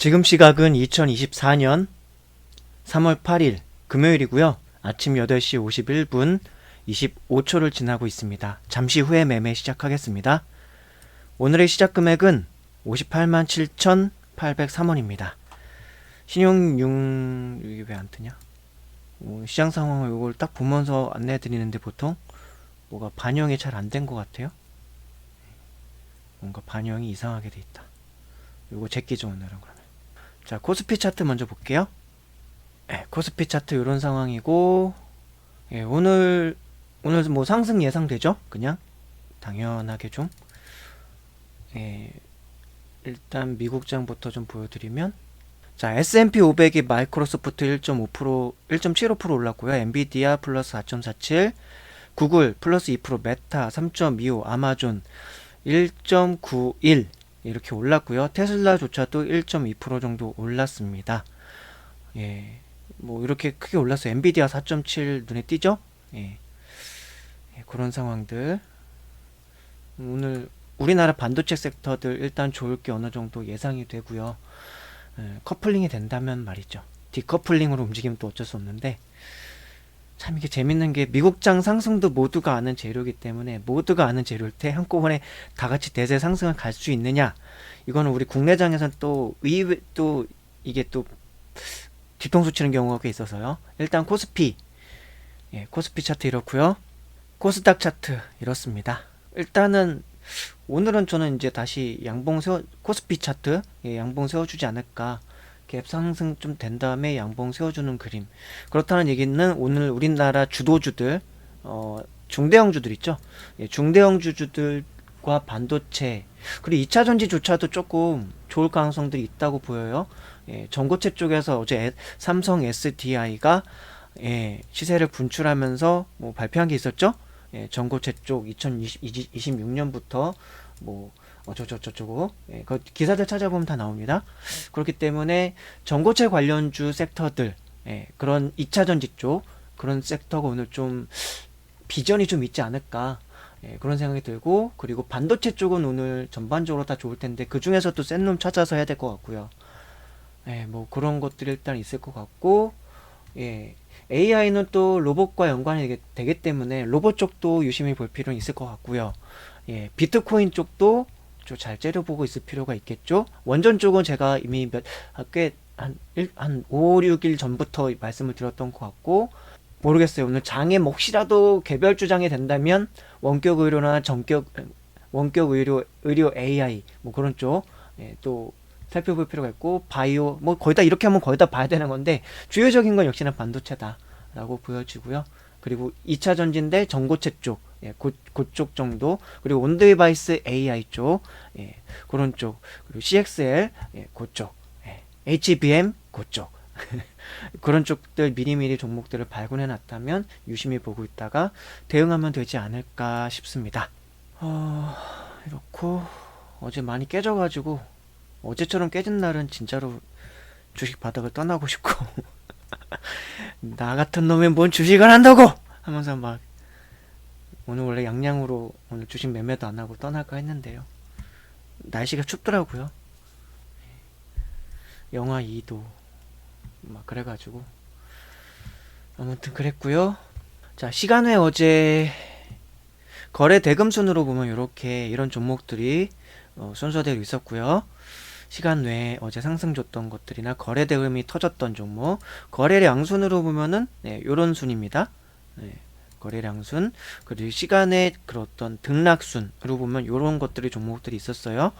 지금 시각은 2024년 3월 8일 금요일이고요. 아침 8시 51분 25초를 지나고 있습니다. 잠시 후에 매매 시작하겠습니다. 오늘의 시작 금액은 58만 7,803원입니다. 신용융 이게 왜 안 뜨냐? 시장 상황을 이걸 딱 보면서 안내해 드리는데 보통 뭐가 반영이 잘 안 된 것 같아요. 뭔가 반영이 이상하게 돼 있다. 이거 제끼죠 오늘은. 그러면 자, 코스피 차트 먼저 볼게요. 코스피 차트 이런 상황이고, 오늘 뭐 상승 예상되죠? 그냥 당연하게 좀. 일단 미국장부터 좀 보여드리면, 자, S&P 500이 마이크로소프트 1.5%, 1.75% 올랐고요. 엔비디아 플러스 4.47, 구글 플러스 2%, 메타 3.25, 아마존 1.91 이렇게 올랐고요. 테슬라조차도 1.2% 정도 올랐습니다. 뭐 이렇게 크게 올랐어요. 엔비디아 4.7 눈에 띄죠? 그런 상황들. 오늘 우리나라 반도체 섹터들 일단 좋을 게 어느 정도 예상이 되고요. 커플링이 된다면 말이죠. 디커플링으로 움직이면 또 어쩔 수 없는데, 참 이게 재밌는 게 미국장 상승도 모두가 아는 재료이기 때문에, 모두가 아는 재료일 때 한꺼번에 다 같이 대세 상승을 갈 수 있느냐, 이거는 우리 국내장에서는 또 의외 또 이게 또 뒤통수 치는 경우가 꽤 있어서요. 일단 코스피, 코스피 차트 이렇고요. 코스닥 차트 이렇습니다. 일단은 오늘은 저는 이제 다시 코스피 차트 양봉 세워주지 않을까. 갭 상승 좀 된 다음에 양봉 세워주는 그림. 그렇다는 얘기는 오늘 우리나라 주도주들, 중대형주들 있죠. 중대형주들과 반도체, 그리고 2차전지조차도 조금 좋을 가능성들이 있다고 보여요. 전고체 쪽에서 어제 삼성 SDI가 시세를 분출하면서 뭐 발표한 게 있었죠. 전고체 쪽 2026년부터 뭐 어쩌고저쩌고, 그 기사들 찾아보면 다 나옵니다. 그렇기 때문에 전고체 관련주 섹터들, 그런 2차전지 쪽 그런 섹터가 오늘 좀 비전이 좀 있지 않을까, 그런 생각이 들고, 그리고 반도체 쪽은 오늘 전반적으로 다 좋을 텐데 그 중에서도 센 놈 찾아서 해야 될 것 같고요. 뭐 그런 것들이 일단 있을 것 같고, AI는 또 로봇과 연관이 되기 때문에 로봇 쪽도 유심히 볼 필요는 있을 것 같고요. 비트코인 쪽도 좀 잘 째려보고 있을 필요가 있겠죠. 원전 쪽은 제가 이미 한 5, 6일 전부터 말씀을 드렸던 것 같고, 모르겠어요. 오늘 장에 혹시라도 개별 주장이 된다면 원격 의료나 원격 의료 AI 뭐 그런 쪽, 또 살펴볼 필요가 있고, 바이오 뭐 거의 다 이렇게 하면 거의 다 봐야 되는 건데, 주요적인 건 역시나 반도체다라고 보여지고요. 그리고 2차 전지인데 전고체 쪽, 그쪽 정도, 그리고 온데바이스 AI 쪽, 그런 쪽, 그리고 CXL, 그쪽, HBM 그쪽 그런 쪽들 미리미리 종목들을 발굴해 놨다면 유심히 보고 있다가 대응하면 되지 않을까 싶습니다. 이렇고, 어제 많이 깨져가지고 어제처럼 깨진 날은 진짜로 주식 바닥을 떠나고 싶고 나 같은 놈이 뭔 주식을 한다고 하면서 막, 오늘 원래 양양으로 오늘 주식 매매도 안 하고 떠날까 했는데요. 날씨가 춥더라고요. 영하 2도 막 그래가지고 아무튼 그랬고요. 자, 시간외 어제 거래 대금 순으로 보면 이렇게 이런 종목들이 순서대로 있었고요. 시간 외에 어제 상승 줬던 것들이나 거래 대금이 터졌던 종목, 거래량 순으로 보면은 요런 순입니다. 거래량 순, 그리고 시간에 그렇던 등락 순으로 보면 요런 것들이 종목들이 있었어요.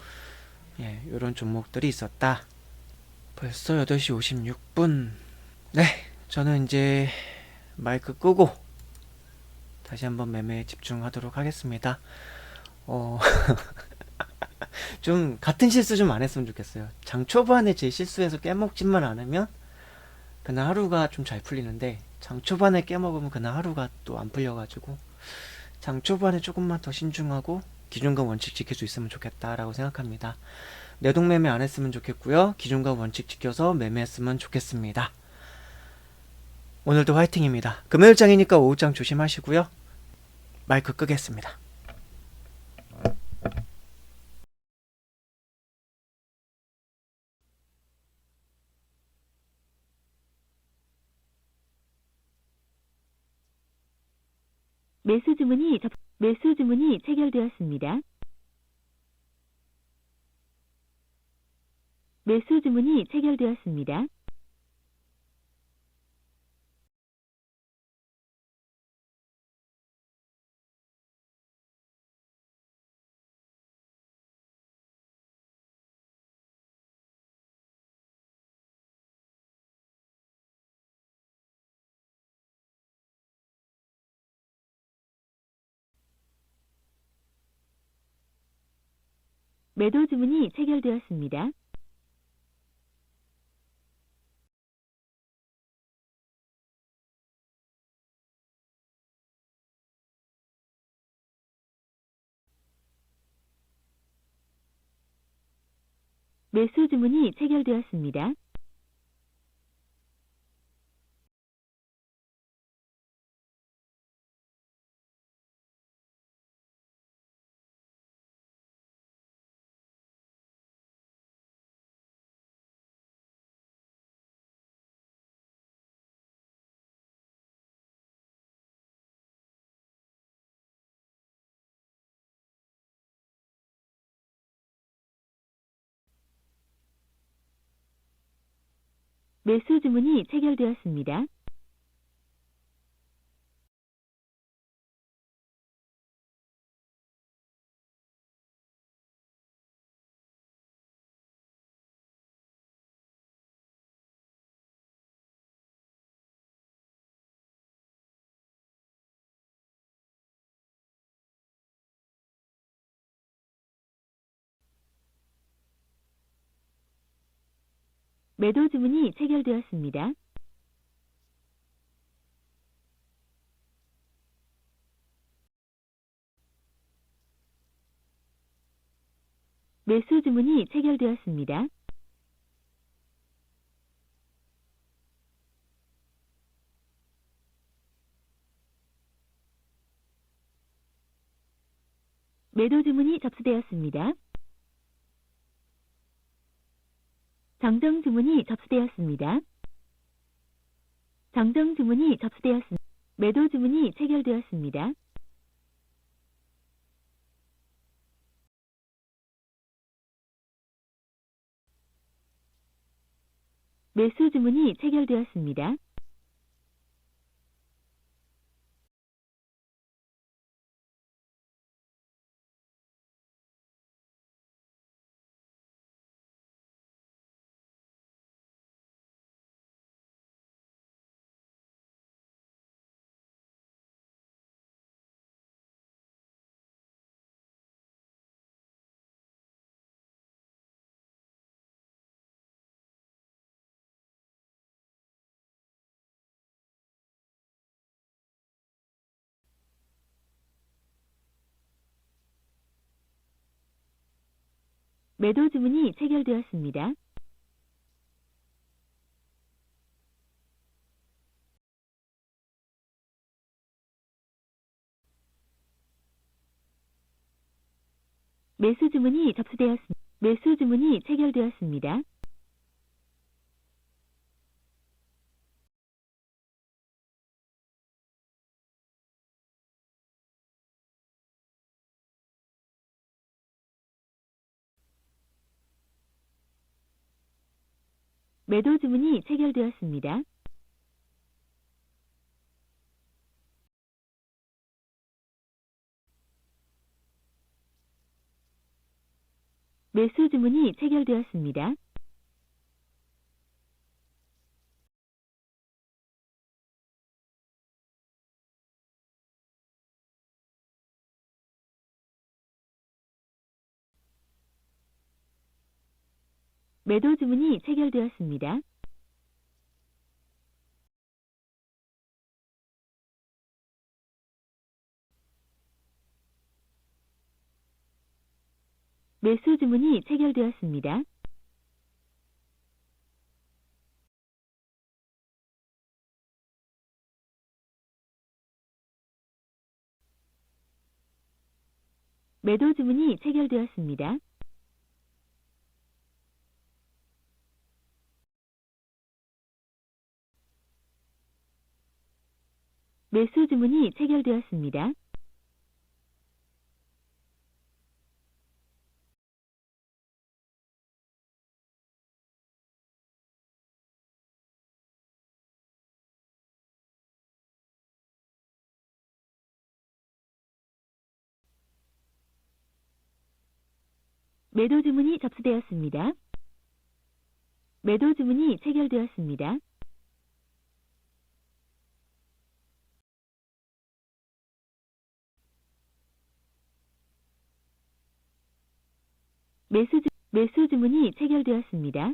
요런 종목들이 있었다. 벌써 8시 56분. 네, 저는 이제 마이크 끄고 다시 한번 매매에 집중하도록 하겠습니다. 좀 같은 실수 좀 안 했으면 좋겠어요. 장 초반에 제 실수해서 깨먹지만 않으면 그날 하루가 좀 잘 풀리는데, 장 초반에 깨먹으면 그날 하루가 또 안 풀려가지고, 장 초반에 조금만 더 신중하고 기준과 원칙 지킬 수 있으면 좋겠다라고 생각합니다. 내동매매 안 했으면 좋겠고요. 기준과 원칙 지켜서 매매했으면 좋겠습니다. 오늘도 화이팅입니다. 금요일장이니까 오후장 조심하시고요. 마이크 끄겠습니다. 매수 주문이 체결되었습니다. 매수 주문이 체결되었습니다. 매도 주문이 체결되었습니다. 매수 주문이 체결되었습니다. 매수 주문이 체결되었습니다. 매도 주문이 체결되었습니다. 매수 주문이 체결되었습니다. 매도 주문이 접수되었습니다. 정정 주문이 접수되었습니다. 정정 주문이 접수되었습니다. 매도 주문이 체결되었습니다. 매수 주문이 체결되었습니다. 매도 주문이 체결되었습니다. 매수 주문이 접수되었습니다. 매수 주문이 체결되었습니다. 매도 주문이 체결되었습니다. 매수 주문이 체결되었습니다. 매도 주문이 체결되었습니다. 매수 주문이 체결되었습니다. 매도 주문이 체결되었습니다. 매수 주문이 체결되었습니다. 매도 주문이 접수되었습니다. 매도 주문이 체결되었습니다. 매수 주문이 체결되었습니다.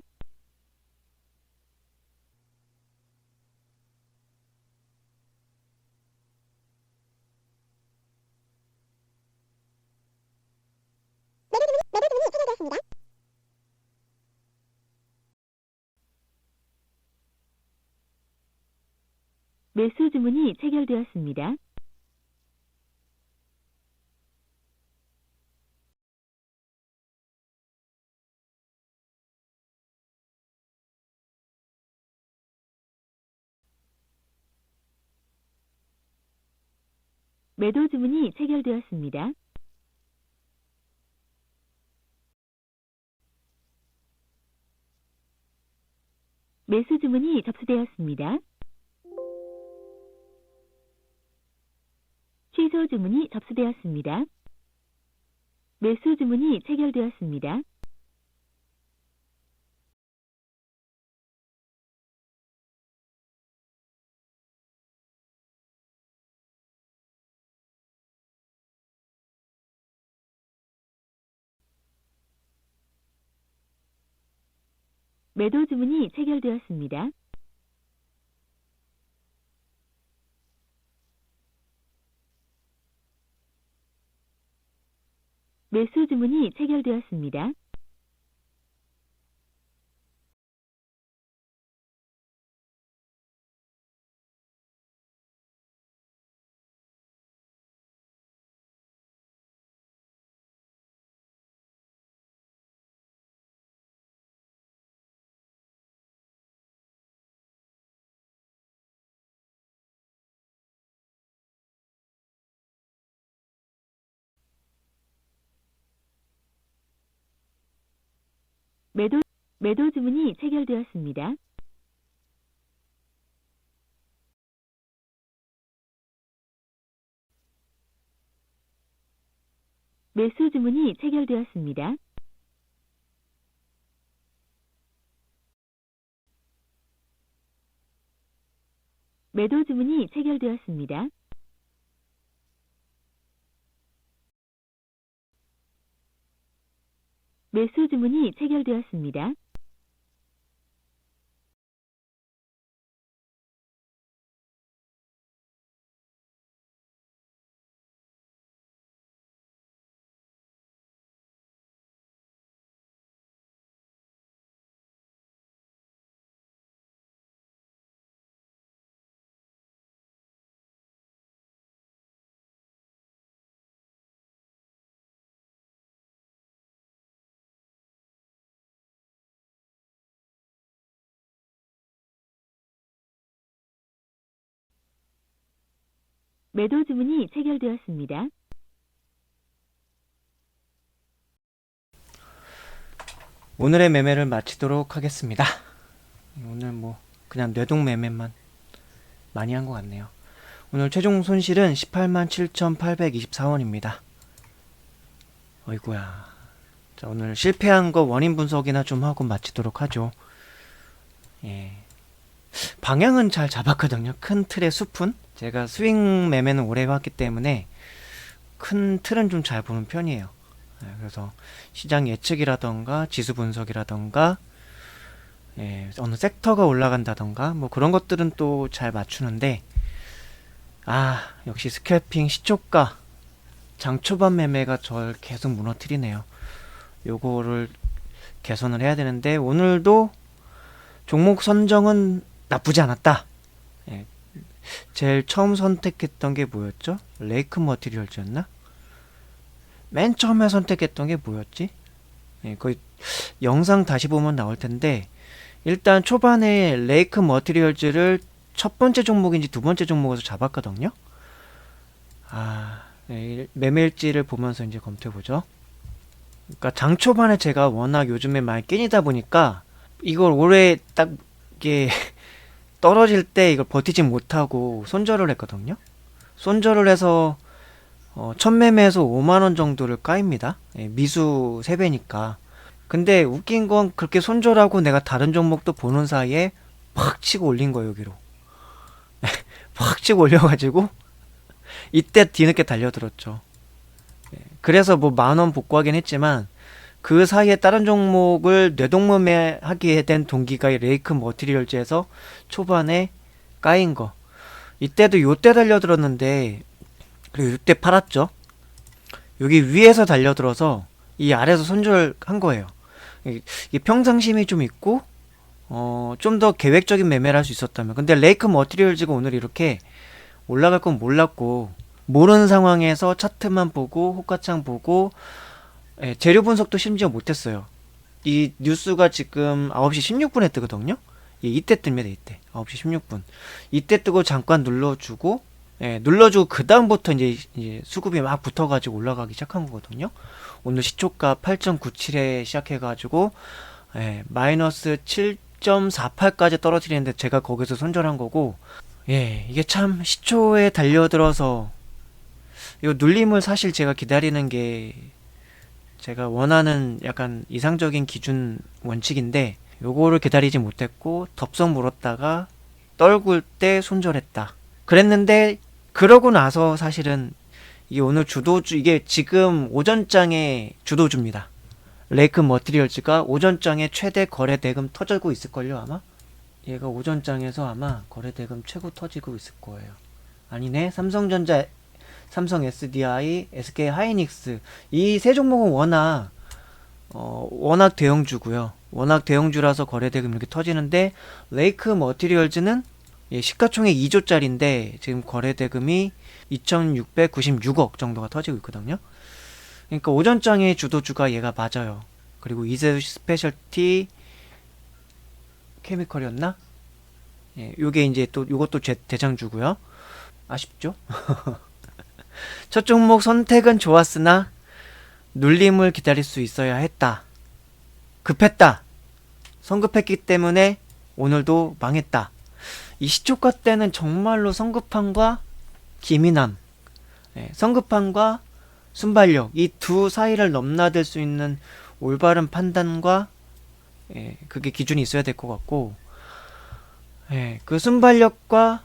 매수 주문이 체결되었습니다. 매도 주문이 체결되었습니다. 매수 주문이 접수되었습니다. 취소 주문이 접수되었습니다. 매수 주문이 체결되었습니다. 매도 주문이 체결되었습니다. 매수 주문이 체결되었습니다. 매도 주문이 체결되었습니다. 매수 주문이 체결되었습니다. 매도 주문이 체결되었습니다. 매수 주문이 체결되었습니다. 매도 주문이 체결되었습니다. 오늘의 매매를 마치도록 하겠습니다. 오늘 뭐 그냥 뇌동 매매만 많이 한 것 같네요. 오늘 최종 손실은 187,824원입니다. 어이구야. 자, 오늘 실패한 거 원인 분석이나 좀 하고 마치도록 하죠. 예. 방향은 잘 잡았거든요. 큰 틀의 숲은. 제가 스윙 매매는 오래 해왔기 때문에 큰 틀은 좀 잘 보는 편이에요. 예, 그래서 시장 예측이라던가 지수 분석이라던가 어느 섹터가 올라간다던가 뭐 그런 것들은 또 잘 맞추는데, 역시 스캘핑 시초가 장초반 매매가 절 계속 무너뜨리네요. 요거를 개선을 해야 되는데, 오늘도 종목 선정은 나쁘지 않았다. 제일 처음 선택했던 게 뭐였죠? 레이크 머티리얼즈였나? 맨 처음에 선택했던 게 뭐였지? 거의 영상 다시 보면 나올 텐데, 일단 초반에 레이크 머티리얼즈를 첫 번째 종목인지 두 번째 종목에서 잡았거든요. 매매일지를 보면서 이제 검토해보죠. 그러니까 장 초반에 제가 워낙 요즘에 많이 깨니다 보니까 이걸 올해 딱 이게 떨어질 때 이걸 버티지 못하고 손절을 했거든요. 손절을 해서 첫 매매에서 5만원 정도를 까입니다. 미수 3배니까. 근데 웃긴 건 그렇게 손절하고 내가 다른 종목도 보는 사이에 팍 치고 올린 거예요, 여기로. 팍 치고 올려가지고 이때 뒤늦게 달려들었죠. 그래서 뭐 10,000원 복구하긴 했지만 그 사이에 다른 종목을 뇌동매매하게 된 동기가 이 레이크 머티리얼즈에서 초반에 까인 거. 이때도 요때 달려들었는데 그리고 이때 팔았죠. 여기 위에서 달려들어서 이 아래에서 손절한 거예요. 이게 평상심이 좀 있고 좀 더 계획적인 매매를 할 수 있었다면. 근데 레이크 머티리얼즈가 오늘 이렇게 올라갈 건 몰랐고 모르는 상황에서 차트만 보고 호가창 보고 재료 분석도 심지어 못했어요. 이 뉴스가 지금 9시 16분에 뜨거든요. 이때 뜹니다. 이때 9시 16분 이때 뜨고 잠깐 눌러주고 눌러주고 그 다음부터 이제 수급이 막 붙어가지고 올라가기 시작한 거거든요. 오늘 시초가 8.97에 시작해가지고 마이너스 7.48까지 떨어뜨리는데 제가 거기서 손절한 거고, 이게 참 시초에 달려들어서 이 눌림을 사실 제가 기다리는 게 제가 원하는 약간 이상적인 기준 원칙인데 요거를 기다리지 못했고 덥석 물었다가 떨굴 때 손절했다. 그랬는데 그러고 나서 사실은 이게 오늘 주도주, 이게 지금 오전장의 주도주입니다. 레이크 머티리얼즈가 오전장에 최대 거래 대금 터지고 있을걸요, 아마? 얘가 오전장에서 아마 거래 대금 최고 터지고 있을 거예요. 아니네, 삼성전자, 삼성 SDI, SK 하이닉스 이 세 종목은 워낙 대형주고요. 워낙 대형주라서 거래 대금 이렇게 터지는데 레이크 머티리얼즈는 시가총액 2조짜리인데 지금 거래 대금이 2,696억 정도가 터지고 있거든요. 그러니까 오전장의 주도주가 얘가 맞아요. 그리고 이세 스페셜티 케미컬이었나? 요게 이제 또 요것도 대장주고요. 아쉽죠? 첫 종목 선택은 좋았으나 눌림을 기다릴 수 있어야 했다. 급했다. 성급했기 때문에 오늘도 망했다. 이 시초가 때는 정말로 성급함과 기민함, 성급함과 순발력 이 두 사이를 넘나들 수 있는 올바른 판단과 그게 기준이 있어야 될 것 같고, 그 순발력과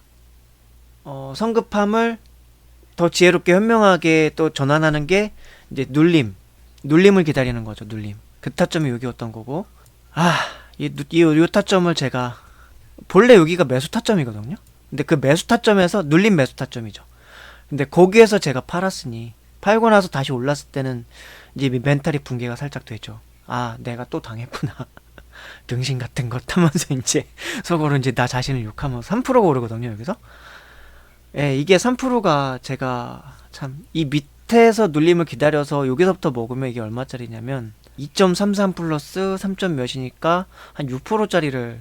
성급함을 더 지혜롭게 현명하게 또 전환하는 게 이제 눌림을 기다리는 거죠. 눌림. 그 타점이 여기였던 거고, 이 타점을 제가 본래 여기가 매수 타점이거든요. 근데 그 매수 타점에서 눌림 매수 타점이죠. 근데 거기에서 제가 팔았으니 팔고 나서 다시 올랐을 때는 이제 멘탈이 붕괴가 살짝 되죠. 내가 또 당했구나. 등신 같은 것 하면서 이제 속으로 이제 나 자신을 욕하면서 3%가 오르거든요, 여기서. 이게 3%가 제가 참 이 밑에서 눌림을 기다려서 여기서부터 먹으면 이게 얼마짜리냐면 2.33 플러스 3점 몇이니까 한 6%짜리를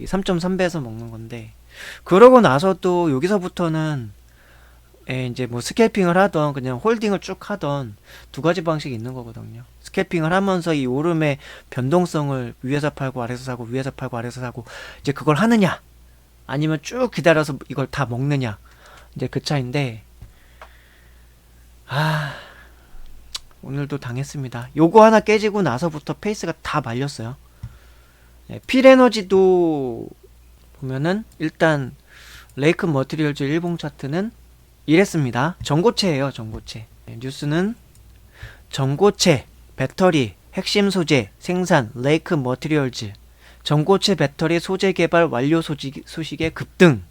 3.3배에서 먹는 건데, 그러고 나서도 여기서부터는 이제 뭐 스캘핑을 하던 그냥 홀딩을 쭉 하던 두 가지 방식이 있는 거거든요. 스캘핑을 하면서 이 오름의 변동성을 위에서 팔고 아래서 사고 위에서 팔고 아래서 사고 이제 그걸 하느냐, 아니면 쭉 기다려서 이걸 다 먹느냐, 이제 그 차인데 오늘도 당했습니다. 요거 하나 깨지고 나서부터 페이스가 다 말렸어요. 필에너지도 보면은 일단 레이크 머티리얼즈 일봉 차트는 이랬습니다. 전고체예요, 전고체. 뉴스는 전고체, 배터리, 핵심 소재, 생산, 레이크 머티리얼즈, 전고체 배터리 소재 개발 완료 소식의 급등.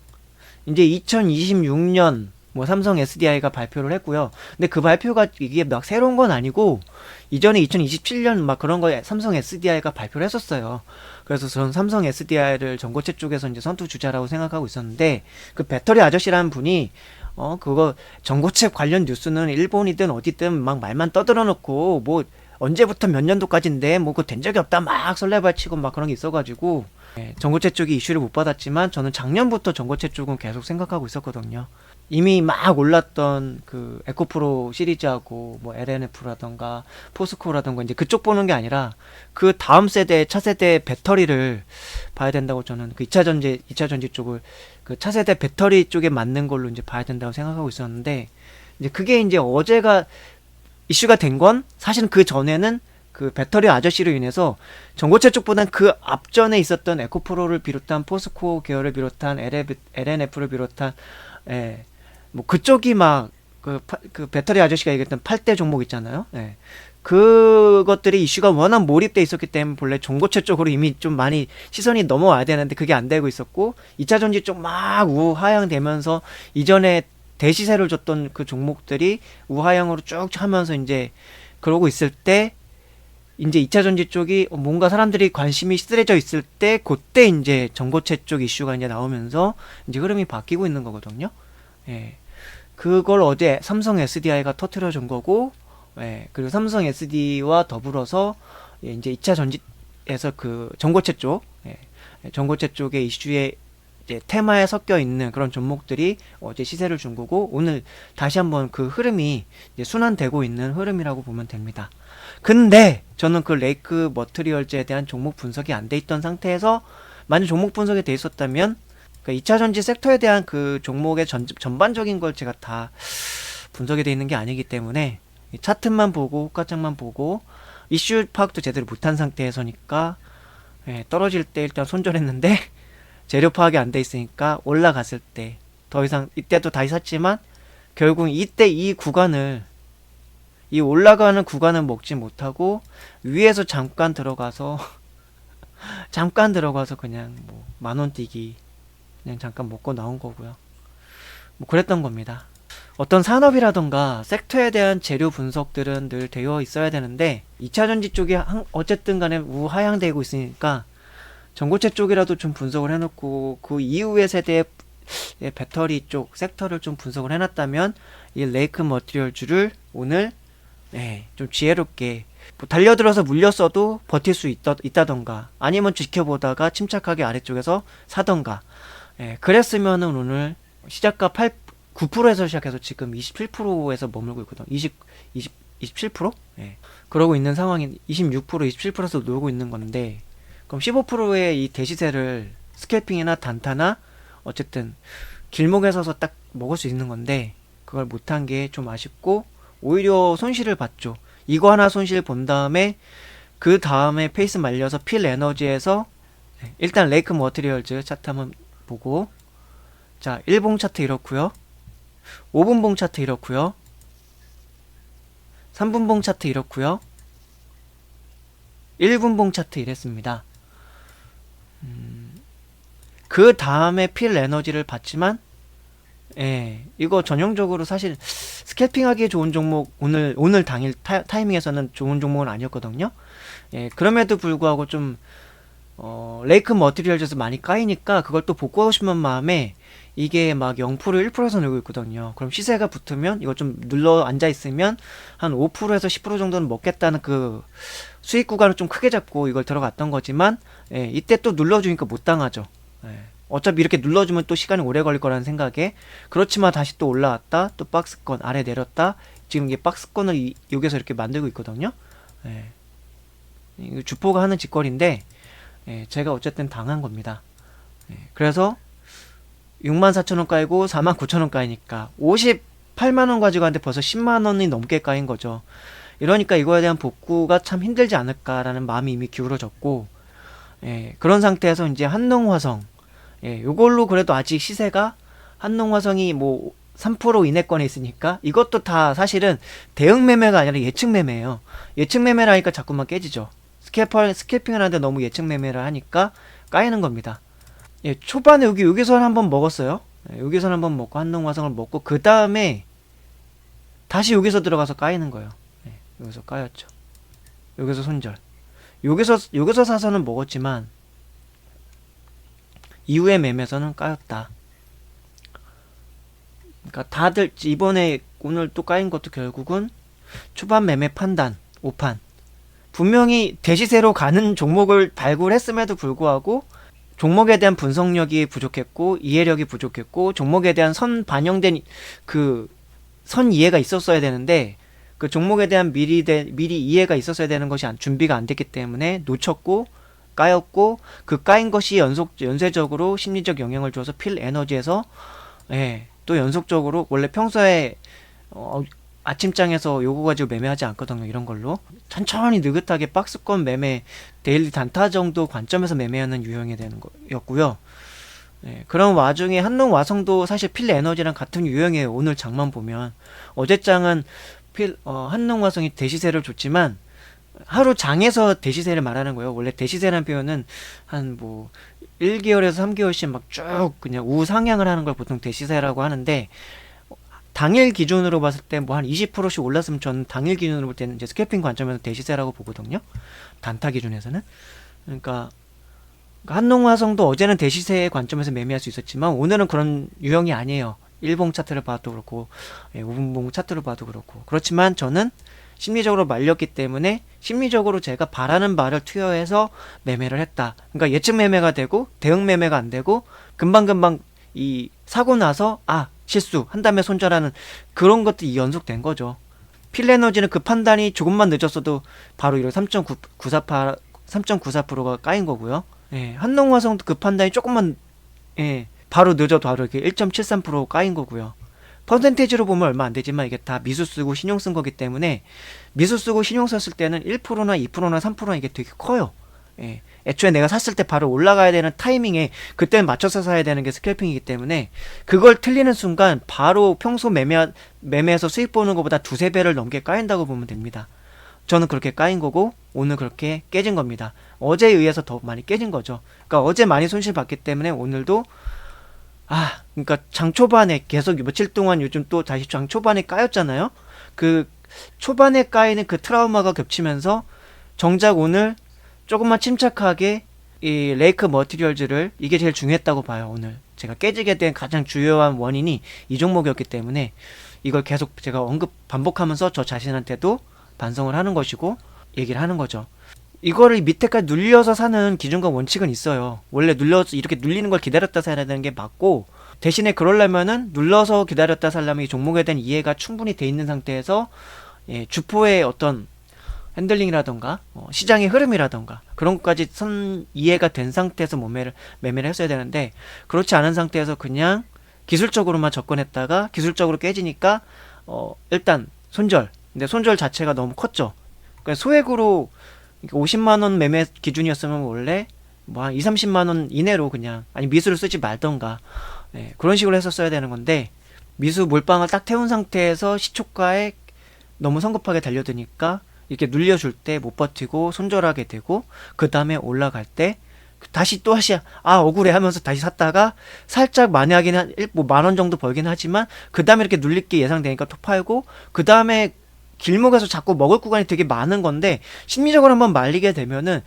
이제 2026년 뭐 삼성 SDI가 발표를 했고요. 근데 그 발표가 이게 막 새로운 건 아니고 이전에 2027년 막 그런 거에 삼성 SDI가 발표를 했었어요. 그래서 저는 삼성 SDI를 전고체 쪽에서 이제 선두 주자라고 생각하고 있었는데, 그 배터리 아저씨라는 분이 그거 전고체 관련 뉴스는 일본이든 어디든 막 말만 떠들어 놓고 뭐 언제부터 몇 년도까지인데 뭐 그거 된 적이 없다 막 설레발치고 막 그런 게 있어가지고 전고체 쪽이 이슈를 못 받았지만 저는 작년부터 전고체 쪽은 계속 생각하고 있었거든요. 이미 막 올랐던 그 에코프로 시리즈하고 뭐 LNF라던가 포스코라던가 이제 그쪽 보는 게 아니라 그 다음 세대 차세대 배터리를 봐야 된다고 저는 그 2차 전지 쪽을 그 차세대 배터리 쪽에 맞는 걸로 이제 봐야 된다고 생각하고 있었는데 이제 그게 이제 어제가 이슈가 된 건 사실은 그 전에는 그 배터리 아저씨로 인해서 전고체 쪽보단 그 앞전에 있었던 에코프로를 비롯한 포스코 계열을 비롯한 LNF를 비롯한 뭐 그쪽이 막 그 배터리 아저씨가 얘기했던 8대 종목 있잖아요. 그것들이 이슈가 워낙 몰입돼 있었기 때문에 본래 전고체 쪽으로 이미 좀 많이 시선이 넘어와야 되는데 그게 안 되고 있었고 2차 전지 쪽 막 우하향되면서 이전에 대시세를 줬던 그 종목들이 우하향으로 쭉 하면서 이제 그러고 있을 때 이제 2차 전지 쪽이 뭔가 사람들이 관심이 시들해져 있을 때 그때 이제 전고체 쪽 이슈가 이제 나오면서 이제 흐름이 바뀌고 있는 거거든요. 그걸 어제 삼성 SDI가 터트려 준 거고, 그리고 삼성 SD와 더불어서 이제 2차 전지에서 그 전고체 쪽, 전고체 쪽의 이슈에 이제 테마에 섞여 있는 그런 종목들이 어제 시세를 준 거고, 오늘 다시 한번 그 흐름이 이제 순환되고 있는 흐름이라고 보면 됩니다. 근데 저는 그 레이크 머트리얼즈에 대한 종목 분석이 안 돼 있던 상태에서 만약 종목 분석이 돼 있었다면 그 2차 전지 섹터에 대한 그 종목의 전반적인 걸 제가 다 분석이 돼 있는 게 아니기 때문에 차트만 보고 호가창만 보고 이슈 파악도 제대로 못한 상태에서니까 떨어질 때 일단 손절했는데 재료 파악이 안 돼 있으니까 올라갔을 때 더 이상 이때도 다시 샀지만 결국 이때 이 구간을 이 올라가는 구간을 먹지 못하고 위에서 잠깐 들어가서 그냥 뭐 만원 뛰기 그냥 잠깐 먹고 나온 거고요. 뭐 그랬던 겁니다. 어떤 산업이라던가 섹터에 대한 재료 분석들은 늘 되어 있어야 되는데 2차 전지 쪽이 어쨌든 간에 우하향되고 있으니까 전고체 쪽이라도 좀 분석을 해놓고 그 이후의 세대의 배터리 쪽 섹터를 좀 분석을 해놨다면 이 레이크 머티리얼주를 오늘 좀 지혜롭게 뭐 달려들어서 물렸어도 버틸 수 있다던가 아니면 지켜보다가 침착하게 아래쪽에서 사던가 그랬으면은 오늘 시작가 9%에서 시작해서 지금 27%에서 머물고 있거든. 27%? 그러고 있는 상황인 26%, 27%에서 놀고 있는 건데 그럼 15%의 이 대시세를 스캘핑이나 단타나 어쨌든 길목에 서서 딱 먹을 수 있는 건데 그걸 못한 게 좀 아쉽고 오히려 손실을 봤죠. 이거 하나 손실 본 다음에 그 다음에 페이스 말려서 필 에너지에서 일단 레이크 머티리얼즈 차트 한번 보고 자 1봉 차트 이렇고요 5분봉 차트 이렇고요 3분봉 차트 이렇고요 1분봉 차트 이랬습니다. 그 다음에 필 에너지를 봤지만 이거 전형적으로 사실 스캘핑하기에 좋은 종목 오늘 당일 타이밍에서는 좋은 종목은 아니었거든요. 그럼에도 불구하고 좀 레이크 머티리얼즈에서 많이 까이니까 그걸 또 복구하고 싶은 마음에 이게 막 0% 1%에서 늘고 있거든요. 그럼 시세가 붙으면 이거 좀 눌러 앉아 있으면 한 5%에서 10% 정도는 먹겠다는 그 수익 구간을 좀 크게 잡고 이걸 들어갔던 거지만 이때 또 눌러주니까 못 당하죠. 어차피 이렇게 눌러주면 또 시간이 오래 걸릴 거라는 생각에 그렇지만 다시 또 올라왔다 또 박스권 아래 내렸다 지금 이게 박스권을 여기서 이렇게 만들고 있거든요. 주포가 하는 짓거리인데 제가 어쨌든 당한 겁니다. 그래서 64,000원 까이고 49,000원 까이니까 58만원 가지고 갔는데 벌써 10만원이 넘게 까인 거죠. 이러니까 이거에 대한 복구가 참 힘들지 않을까라는 마음이 이미 기울어졌고 그런 상태에서 이제 한농화성 요걸로 그래도 아직 시세가 한농화성이 뭐 3% 이내권에 있으니까 이것도 다 사실은 대응 매매가 아니라 예측 매매예요. 예측 매매를 하니까 자꾸만 깨지죠. 스캘핑을 하는데 너무 예측 매매를 하니까 까이는 겁니다. 초반에 여기서 한번 먹었어요. 여기서 한번 먹고 한농화성을 먹고 그 다음에 다시 여기서 들어가서 까이는 거예요. 여기서 까였죠. 여기서 손절. 여기서 사서는 먹었지만 이후에 매매에서는 까였다. 그러니까 다들 이번에 오늘 또 까인 것도 결국은 초반 매매 판단 5판 분명히 대시세로 가는 종목을 발굴했음에도 불구하고 종목에 대한 분석력이 부족했고 이해력이 부족했고 종목에 대한 선 반영된 그 선 이해가 있었어야 되는데 그 종목에 대한 미리 이해가 있었어야 되는 것이 준비가 안 됐기 때문에 놓쳤고 까였고 그 까인 것이 연쇄적으로 심리적 영향을 줘서 필 에너지에서 또 연속적으로 원래 평소에 아침장에서 요거 가지고 매매하지 않거든요. 이런 걸로 천천히 느긋하게 박스권 매매 데일리 단타 정도 관점에서 매매하는 유형이 되는 거였고요. 그런 와중에 한농화성도 사실 필 에너지랑 같은 유형이에요. 오늘 장만 보면 어제 장은 한농화성이 대시세를 줬지만 하루 장에서 대시세를 말하는 거예요. 원래 대시세라는 표현은 한 뭐 1개월에서 3개월씩 막 쭉 그냥 우상향을 하는 걸 보통 대시세라고 하는데 당일 기준으로 봤을 때 뭐 한 20%씩 올랐으면 저는 당일 기준으로 볼 때는 이제 스캘핑 관점에서 대시세라고 보거든요. 단타 기준에서는. 그러니까 한농화성도 어제는 대시세의 관점에서 매매할 수 있었지만 오늘은 그런 유형이 아니에요. 일봉 차트를 봐도 그렇고 5분봉 차트를 봐도 그렇고. 그렇지만 저는 심리적으로 말렸기 때문에 심리적으로 제가 바라는 바를 투여해서 매매를 했다. 그러니까 예측 매매가 되고 대응 매매가 안 되고 금방금방 이 사고 나서 실수 한 다음에 손절하는 그런 것들이 연속된 거죠. 필에너지는 그 판단이 조금만 늦었어도 바로 이런 3.94%가 까인 거고요. 한농화성도 그 판단이 조금만 바로 늦어도 바로 이렇게 1.73% 까인 거고요. 퍼센테이지로 보면 얼마 안 되지만 이게 다 미수 쓰고 신용 쓴 거기 때문에 미수 쓰고 신용 썼을 때는 1%나 2%나 3%나 이게 되게 커요. 애초에 내가 샀을 때 바로 올라가야 되는 타이밍에 그때 맞춰서 사야 되는 게 스캘핑이기 때문에 그걸 틀리는 순간 바로 평소 매매에서 수익 보는 것보다 두세 배를 넘게 까인다고 보면 됩니다. 저는 그렇게 까인 거고 오늘 그렇게 깨진 겁니다. 어제에 의해서 더 많이 깨진 거죠. 그러니까 어제 많이 손실 봤기 때문에 오늘도 그러니까 장 초반에 계속 며칠 동안 요즘 또 다시 장 초반에 까였잖아요. 그 초반에 까이는 그 트라우마가 겹치면서 정작 오늘 조금만 침착하게 이 레이크 머티리얼즈를 이게 제일 중요했다고 봐요. 오늘 제가 깨지게 된 가장 주요한 원인이 이 종목이었기 때문에 이걸 계속 제가 반복하면서 저 자신한테도 반성을 하는 것이고 얘기를 하는 거죠. 이거를 밑에까지 눌려서 사는 기준과 원칙은 있어요. 원래 눌려서 이렇게 눌리는 걸 기다렸다 사야 되는 게 맞고 대신에 그러려면은 눌러서 기다렸다 살려면 이 종목에 대한 이해가 충분히 돼 있는 상태에서 주포의 어떤 핸들링이라던가 시장의 흐름이라던가 그런 것까지 이해가 된 상태에서 매매를 했어야 되는데 그렇지 않은 상태에서 그냥 기술적으로만 접근했다가 기술적으로 깨지니까 일단 손절. 근데 손절 자체가 너무 컸죠. 그러니까 소액으로 50만원 매매 기준이었으면 원래 뭐 한 2-30만원 이내로 그냥 미수를 쓰지 말던가 그런 식으로 했었어야 되는 건데 미수 몰빵을 딱 태운 상태에서 시초가에 너무 성급하게 달려드니까 이렇게 눌려줄 때 못 버티고 손절하게 되고 그 다음에 올라갈 때 다시 억울해 하면서 다시 샀다가 살짝 많이 하긴 뭐 10,000원 정도 벌긴 하지만 그 다음에 이렇게 눌릴 게 예상되니까 또 팔고 그 다음에 길목에서 자꾸 먹을 구간이 되게 많은 건데 심리적으로 한번 말리게 되면은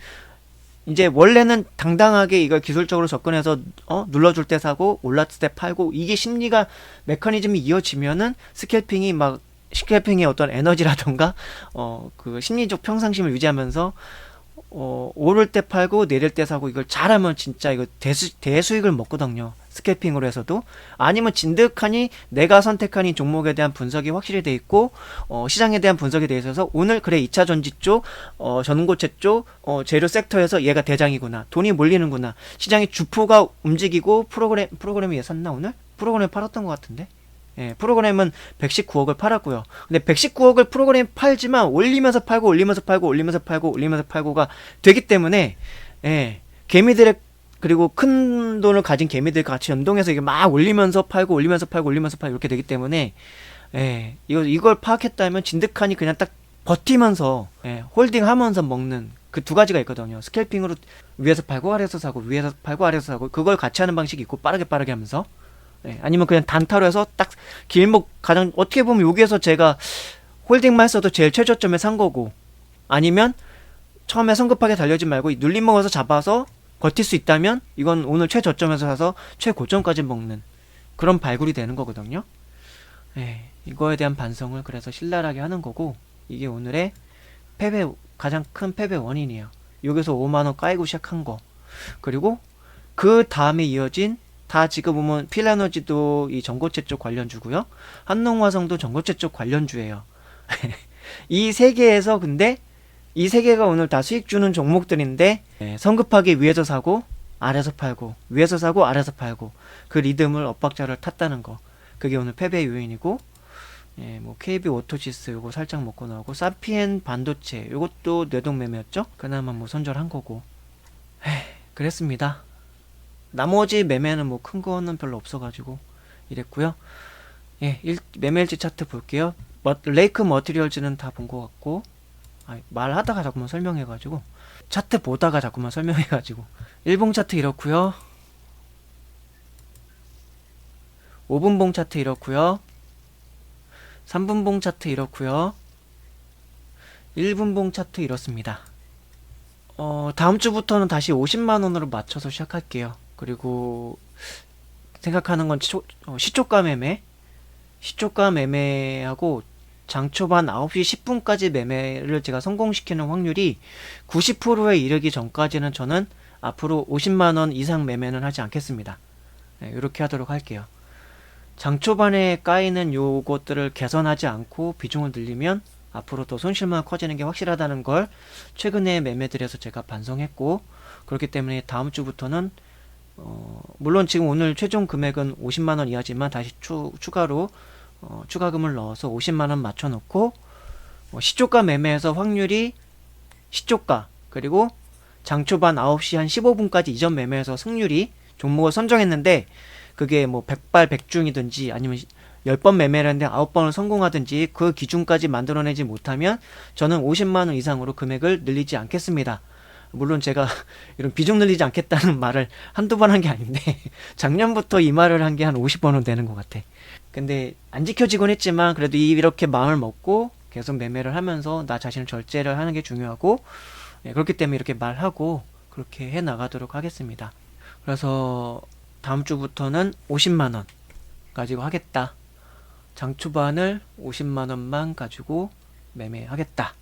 이제 원래는 당당하게 이걸 기술적으로 접근해서 눌러줄 때 사고 올랐을 때 팔고 이게 심리가 메커니즘이 이어지면은 스캘핑의 어떤 에너지라던가 그 심리적 평상심을 유지하면서 오를 때 팔고 내릴 때 사고 이걸 잘하면 진짜 이거 대수익을 먹거든요. 스캘핑으로 해서도 아니면 진득하니 내가 선택한 이 종목에 대한 분석이 확실히 돼 있고 시장에 대한 분석이 돼 있어서 오늘 그래 2차 전지 쪽 전고체 쪽 재료 섹터에서 얘가 대장이구나 돈이 몰리는구나 시장의 주포가 움직이고 프로그램이 샀나 오늘? 프로그램 팔았던 것 같은데 프로그램은 119억을 팔았고요. 근데 119억을 프로그램 팔지만 올리면서 팔고 올리면서 팔고 올리면서 팔고 올리면서 팔고가 되기 때문에 개미들의 그리고 큰 돈을 가진 개미들 같이 연동해서 이게 막 올리면서 팔고 올리면서 팔고 올리면서 팔고 이렇게 되기 때문에 이걸 파악했다면 진득하니 그냥 딱 버티면서 홀딩하면서 먹는 그 두 가지가 있거든요. 스캘핑으로 위에서 팔고 아래에서 사고 위에서 팔고 아래에서 사고 그걸 같이 하는 방식이 있고 빠르게 하면서 아니면 그냥 단타로 해서 딱 길목 가장 어떻게 보면 여기에서 제가 홀딩만 했어도 제일 최저점에 산 거고 아니면 처음에 성급하게 달려지 말고 눌림 먹어서 잡아서 버틸 수 있다면 이건 오늘 최저점에서 사서 최고점까지 먹는 그런 발굴이 되는 거거든요. 이거에 대한 반성을 그래서 신랄하게 하는 거고 이게 오늘의 가장 큰 패배 원인이에요. 여기서 5만원 까이고 시작한 거. 그리고 그 다음에 이어진 다 지금 보면 필에너지도 이 전고체 쪽 관련주고요. 한농화성도 전고체 쪽 관련주예요. 이 세 개에서 근데 이 세 개가 오늘 다 수익 주는 종목들인데 성급하게 위에서 사고 아래서 팔고 위에서 사고 아래서 팔고 그 리듬을 엇박자를 탔다는 거. 그게 오늘 패배 요인이고 뭐 KB 오토시스 요거 살짝 먹고 나오고 사피엔 반도체 요것도 뇌동 매매였죠. 그나마 뭐 손절한 거고. 그랬습니다. 나머지 매매는 뭐 큰 거는 별로 없어가지고 이랬고요. 매매일지 차트 볼게요. 레이크 머티리얼즈는 다 본 것 같고, 말하다가 자꾸만 설명해가지고 차트 보다가 자꾸만 설명해가지고 1분 차트 이렇고요. 5분봉 차트 이렇고요. 3분봉 차트 이렇고요. 1분봉 차트 이렇습니다. 다음 주부터는 다시 50만원으로 맞춰서 시작할게요. 그리고 생각하는 건 시초가 매매, 시초가 매매하고 장 초반 9시 10분까지 매매를 제가 성공시키는 확률이 90%에 이르기 전까지는 저는 앞으로 50만원 이상 매매는 하지 않겠습니다. 이렇게 하도록 할게요. 장 초반에 까이는 요것들을 개선하지 않고 비중을 늘리면 앞으로 더 손실만 커지는 게 확실하다는 걸 최근에 매매들에서 제가 반성했고, 그렇기 때문에 다음 주부터는 물론 지금 오늘 최종 금액은 50만원 이하지만 다시 추가로 추가금을 넣어서 50만원 맞춰놓고 시초가 매매에서 확률이 시초가 그리고 장초반 9시 한 15분까지 이전 매매에서 승률이 종목을 선정했는데 그게 뭐 100발 100중이든지 아니면 10번 매매를 했는데 9번을 성공하든지 그 기준까지 만들어내지 못하면 저는 50만원 이상으로 금액을 늘리지 않겠습니다. 물론 제가 이런 비중 늘리지 않겠다는 말을 한두 번 한 게 아닌데 작년부터 이 말을 한 게 한 50번은 되는 것 같아. 근데 안 지켜지곤 했지만 그래도 이렇게 마음을 먹고 계속 매매를 하면서 나 자신을 절제를 하는 게 중요하고, 그렇기 때문에 이렇게 말하고 그렇게 해 나가도록 하겠습니다. 그래서 다음 주부터는 50만원 가지고 하겠다. 장 초반을 50만원만 가지고 매매하겠다.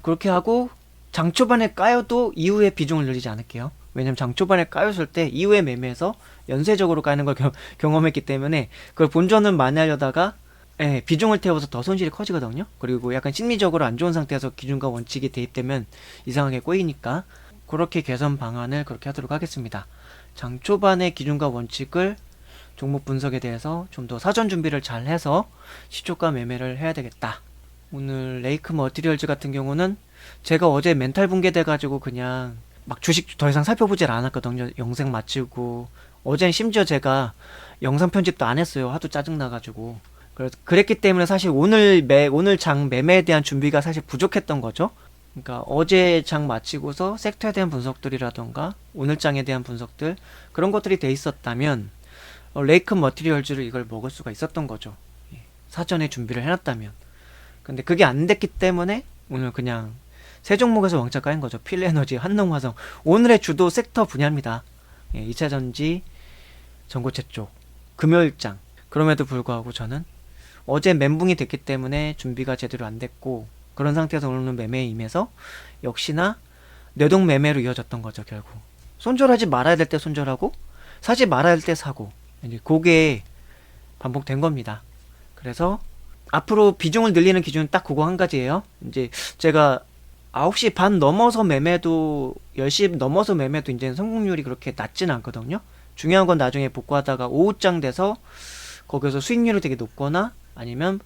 그렇게 하고 장 초반에 까여도 이후에 비중을 늘리지 않을게요. 왜냐면 장 초반에 까였을 때 이후에 매매해서 연쇄적으로 까는 걸 경험했기 때문에 그걸 본전은 많이 하려다가 비중을 태워서 더 손실이 커지거든요. 그리고 약간 심리적으로 안 좋은 상태에서 기준과 원칙이 대입되면 이상하게 꼬이니까 그렇게 개선 방안을 그렇게 하도록 하겠습니다. 장 초반의 기준과 원칙을 종목 분석에 대해서 좀 더 사전 준비를 잘 해서 시초가 매매를 해야 되겠다. 오늘 레이크 머티리얼즈 같은 경우는 제가 어제 멘탈 붕괴돼가지고 그냥 막 주식 더 이상 살펴보질 않았거든요. 영상 마치고 어젠 심지어 제가 영상 편집도 안 했어요. 하도 짜증나가지고. 그랬기 때문에 사실 오늘 장 매매에 대한 준비가 사실 부족했던 거죠. 그러니까 어제 장 마치고서 섹터에 대한 분석들이라던가 오늘 장에 대한 분석들 그런 것들이 돼 있었다면 레이크 머티리얼즈를 이걸 먹을 수가 있었던 거죠. 사전에 준비를 해놨다면. 근데 그게 안 됐기 때문에 오늘 그냥 세 종목에서 왕창 까인 거죠. 필에너지, 한농화성. 오늘의 주도 섹터 분야입니다. 2차전지, 전고체 쪽, 금요일장. 그럼에도 불구하고 저는 어제 멘붕이 됐기 때문에 준비가 제대로 안 됐고 그런 상태에서 오늘은 매매에 임해서 역시나 뇌동 매매로 이어졌던 거죠. 결국 손절하지 말아야 될 때 손절하고 사지 말아야 될 때 사고 이제 그게 반복된 겁니다. 그래서 앞으로 비중을 늘리는 기준은 딱 그거 한 가지예요. 이제 제가 9시 반 넘어서 매매도 10시 넘어서 매매도 이제 성공률이 그렇게 낮지는 않거든요. 중요한 건 나중에 복구하다가 오후장 돼서 거기서 수익률이 되게 높거나 아니면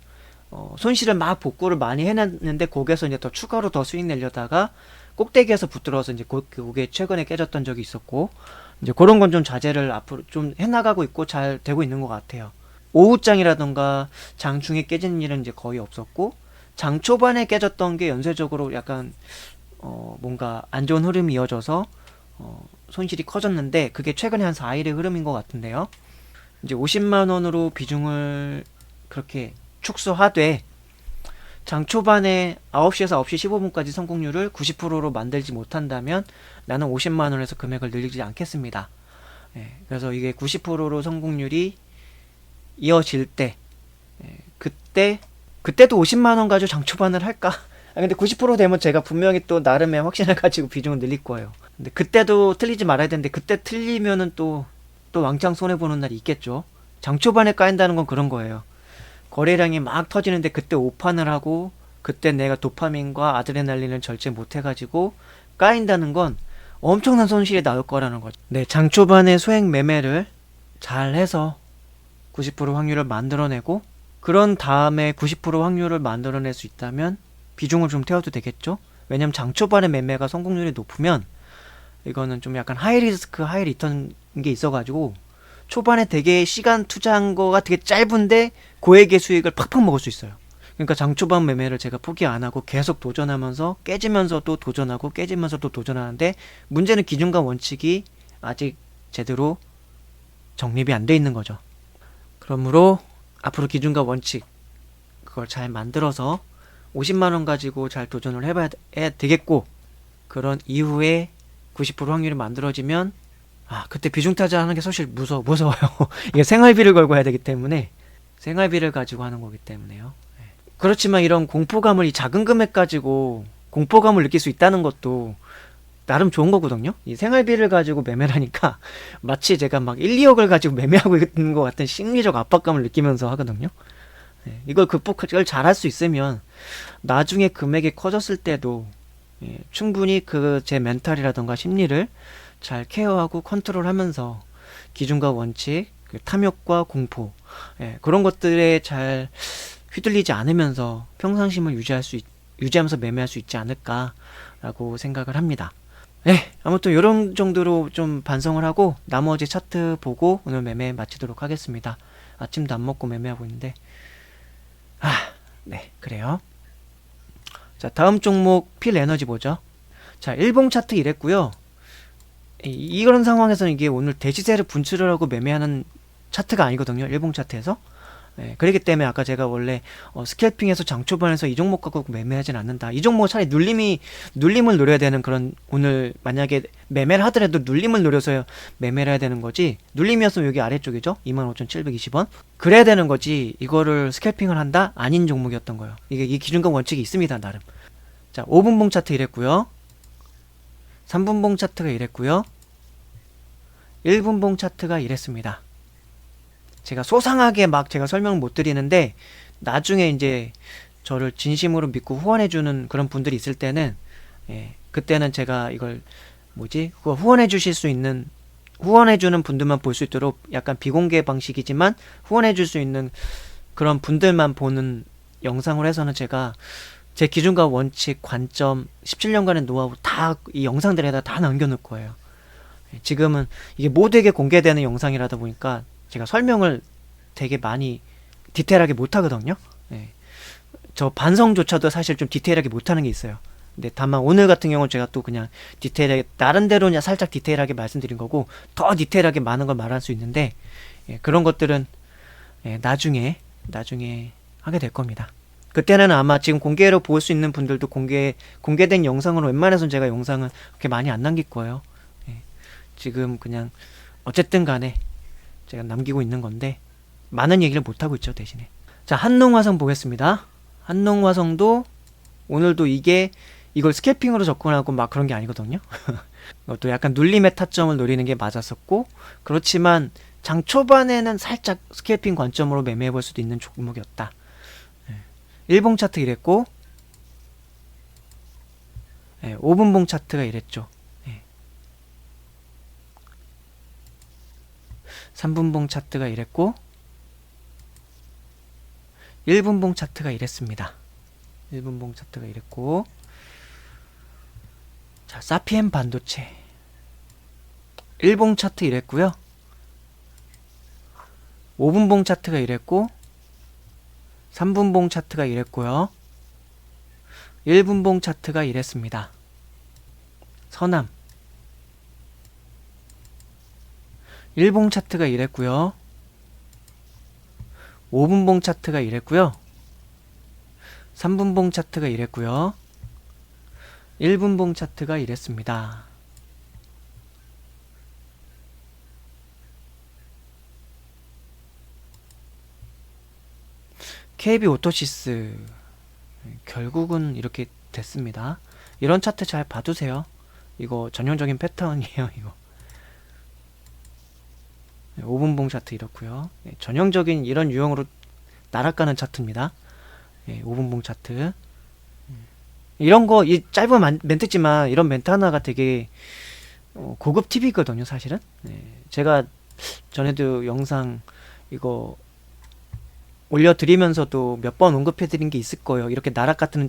손실을 막 복구를 많이 해놨는데 거기에서 이제 더 추가로 더 수익 내려다가 꼭대기에서 붙들어서 이제 그게 최근에 깨졌던 적이 있었고 이제 그런 건 좀 자제를 앞으로 좀 해나가고 있고 잘 되고 있는 것 같아요. 오후장이라던가 장 중에 깨지는 일은 이제 거의 없었고 장 초반에 깨졌던 게 연쇄적으로 약간 뭔가 안 좋은 흐름이 이어져서 손실이 커졌는데 그게 최근에 한 4일의 흐름인 것 같은데요. 이제 50만원으로 비중을 그렇게 축소하되 장 초반에 9시에서 9시 15분까지 성공률을 90%로 만들지 못한다면 나는 50만원에서 금액을 늘리지 않겠습니다. 그래서 이게 90%로 성공률이 이어질 때 그때도 50만원 가지고 장 초반을 할까? 근데 90% 되면 제가 분명히 또 나름의 확신을 가지고 비중을 늘릴 거예요. 근데 그때도 틀리지 말아야 되는데 그때 틀리면은 또 왕창 손해보는 날이 있겠죠. 장 초반에 까인다는 건 그런 거예요. 거래량이 막 터지는데 그때 오판을 하고 그때 내가 도파민과 아드레날린을 절제 못해가지고 까인다는 건 엄청난 손실이 나올 거라는 거죠. 네, 장 초반에 소액 매매를 잘 해서 90% 확률을 만들어내고 그런 다음에 90% 확률을 만들어낼 수 있다면 비중을 좀 태워도 되겠죠. 왜냐면 장 초반에 매매가 성공률이 높으면 이거는 좀 약간 하이 리스크 하이 리턴 게 있어가지고 초반에 되게 시간 투자한 거가 되게 짧은데 고액의 수익을 팍팍 먹을 수 있어요. 그러니까 장 초반 매매를 제가 포기 안 하고 계속 도전하면서 깨지면서도 도전하고 깨지면서도 도전하는데 문제는 기준과 원칙이 아직 제대로 정립이 안 돼 있는 거죠. 그러므로 앞으로 기준과 원칙 그걸 잘 만들어서 50만원 가지고 잘 도전을 해봐야 되겠고 그런 이후에 90% 확률이 만들어지면 그때 비중타자 하는 게 사실 무서워요. 이게 생활비를 걸고 해야 되기 때문에 생활비를 가지고 하는 거기 때문에요. 그렇지만 이런 공포감을 이 작은 금액 가지고 공포감을 느낄 수 있다는 것도 나름 좋은 거거든요. 이 생활비를 가지고 매매를 하니까 마치 제가 막 1, 2억을 가지고 매매하고 있는 것 같은 심리적 압박감을 느끼면서 하거든요. 이걸 극복을 잘 할 수 있으면 나중에 금액이 커졌을 때도 충분히 그 제 멘탈이라던가 심리를 잘 케어하고 컨트롤하면서 기준과 원칙, 탐욕과 공포 그런 것들에 잘 휘둘리지 않으면서 평상심을 유지하면서 매매할 수 있지 않을까라고 생각을 합니다. 아무튼 이런 정도로 좀 반성을 하고 나머지 차트 보고 오늘 매매 마치도록 하겠습니다. 아침도 안 먹고 매매하고 있는데 네 그래요. 자 다음 종목 필 에너지 보죠. 자 일봉 차트 이랬고요. 이런 상황에서는 이게 오늘 대시세를 분출을 하고 매매하는 차트가 아니거든요. 일봉 차트에서. 그렇기 때문에 아까 제가 원래 스캘핑에서 장 초반에서 이 종목 갖고 매매하진 않는다. 이 종목 차라리 눌림을 노려야 되는 그런 오늘 만약에 매매를 하더라도 눌림을 노려서 매매를 해야 되는 거지. 눌림이었으면 여기 아래쪽이죠. 25,720원. 그래야 되는 거지. 이거를 스캘핑을 한다? 아닌 종목이었던 거예요. 이게 이 기준과 원칙이 있습니다. 나름. 자 5분봉 차트 이랬고요. 3분봉 차트가 이랬고요. 1분봉 차트가 이랬습니다. 제가 소상하게 막 제가 설명을 못 드리는데 나중에 이제 저를 진심으로 믿고 후원해주는 그런 분들이 있을 때는 그때는 제가 이걸 그거 후원해주는 분들만 볼 수 있도록 약간 비공개 방식이지만 후원해줄 수 있는 그런 분들만 보는 영상을 해서는 제가 제 기준과 원칙, 관점, 17년간의 노하우 다 이 영상들에다 다 남겨놓을 거예요. 지금은 이게 모두에게 공개되는 영상이라다 보니까 제가 설명을 되게 많이 디테일하게 못하거든요. 저 반성조차도 사실 좀 디테일하게 못하는 게 있어요. 근데 다만 오늘 같은 경우는 제가 또 그냥 디테일하게 나름대로 살짝 디테일하게 말씀드린 거고 더 디테일하게 많은 걸 말할 수 있는데 그런 것들은 나중에 하게 될 겁니다. 그때는 아마 지금 공개로 볼 수 있는 분들도 공개된 영상으로 웬만해서는 제가 영상은 그렇게 많이 안 남길 거예요. 지금 그냥 어쨌든 간에 제가 남기고 있는 건데 많은 얘기를 못하고 있죠 대신에. 자 한농화성 보겠습니다. 한농화성도 오늘도 이걸 스캐핑으로 접근하고 막 그런 게 아니거든요. 이것도 약간 눌림의 타점을 노리는 게 맞았었고 그렇지만 장 초반에는 살짝 스캐핑 관점으로 매매해 볼 수도 있는 종목이었다. 일봉 차트 이랬고 5분봉 차트가 이랬죠. 3분봉 차트가 이랬고 1분봉 차트가 이랬습니다. 1분봉 차트가 이랬고 자 사피엔 반도체 1봉 차트 이랬고요. 5분봉 차트가 이랬고 3분봉 차트가 이랬고요. 1분봉 차트가 이랬습니다. 서남 1봉 차트가 이랬고요. 5분봉 차트가 이랬고요. 3분봉 차트가 이랬고요. 1분봉 차트가 이랬습니다. KB 오토시스 결국은 이렇게 됐습니다. 이런 차트 잘 봐두세요. 이거 전형적인 패턴이에요. 이거 5분봉 차트 이렇고요. 전형적인 이런 유형으로 날아가는 차트입니다. 5분봉 차트. 이런 거, 이 짧은 멘트지만 이런 멘트 하나가 되게 고급 팁이거든요, 사실은. 제가 전에도 영상 이거 올려드리면서도 몇 번 언급해드린 게 있을 거예요. 이렇게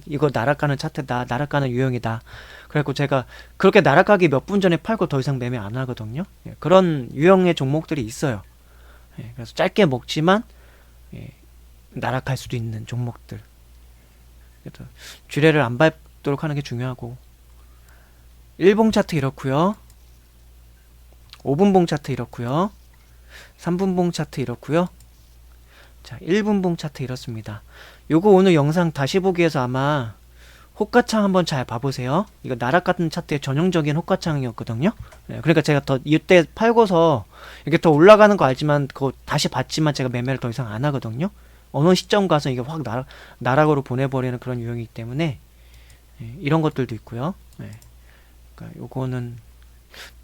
이거 날아가는 차트다, 날아가는 유형이다. 그래갖고 제가 그렇게 날아가기 몇 분 전에 팔고 더 이상 매매 안 하거든요. 그런 유형의 종목들이 있어요. 그래서 짧게 먹지만 날아갈 수도 있는 종목들. 그래서 주례를 안 밟도록 하는 게 중요하고. 1봉 차트 이렇고요. 5분봉 차트 이렇고요. 3분봉 차트 이렇고요. 자, 1분봉 차트 이렇습니다. 요거 오늘 영상 다시 보기에서 아마 호가창 한번 잘 봐보세요. 이거 나락같은 차트의 전형적인 호가창이었거든요. 그러니까 제가 더 이때 팔고서 이게 더 올라가는 거 알지만 그거 다시 봤지만 제가 매매를 더 이상 안 하거든요. 어느 시점 가서 이게 확 나락으로 보내버리는 그런 유형이기 때문에 이런 것들도 있고요. 그러니까 요거는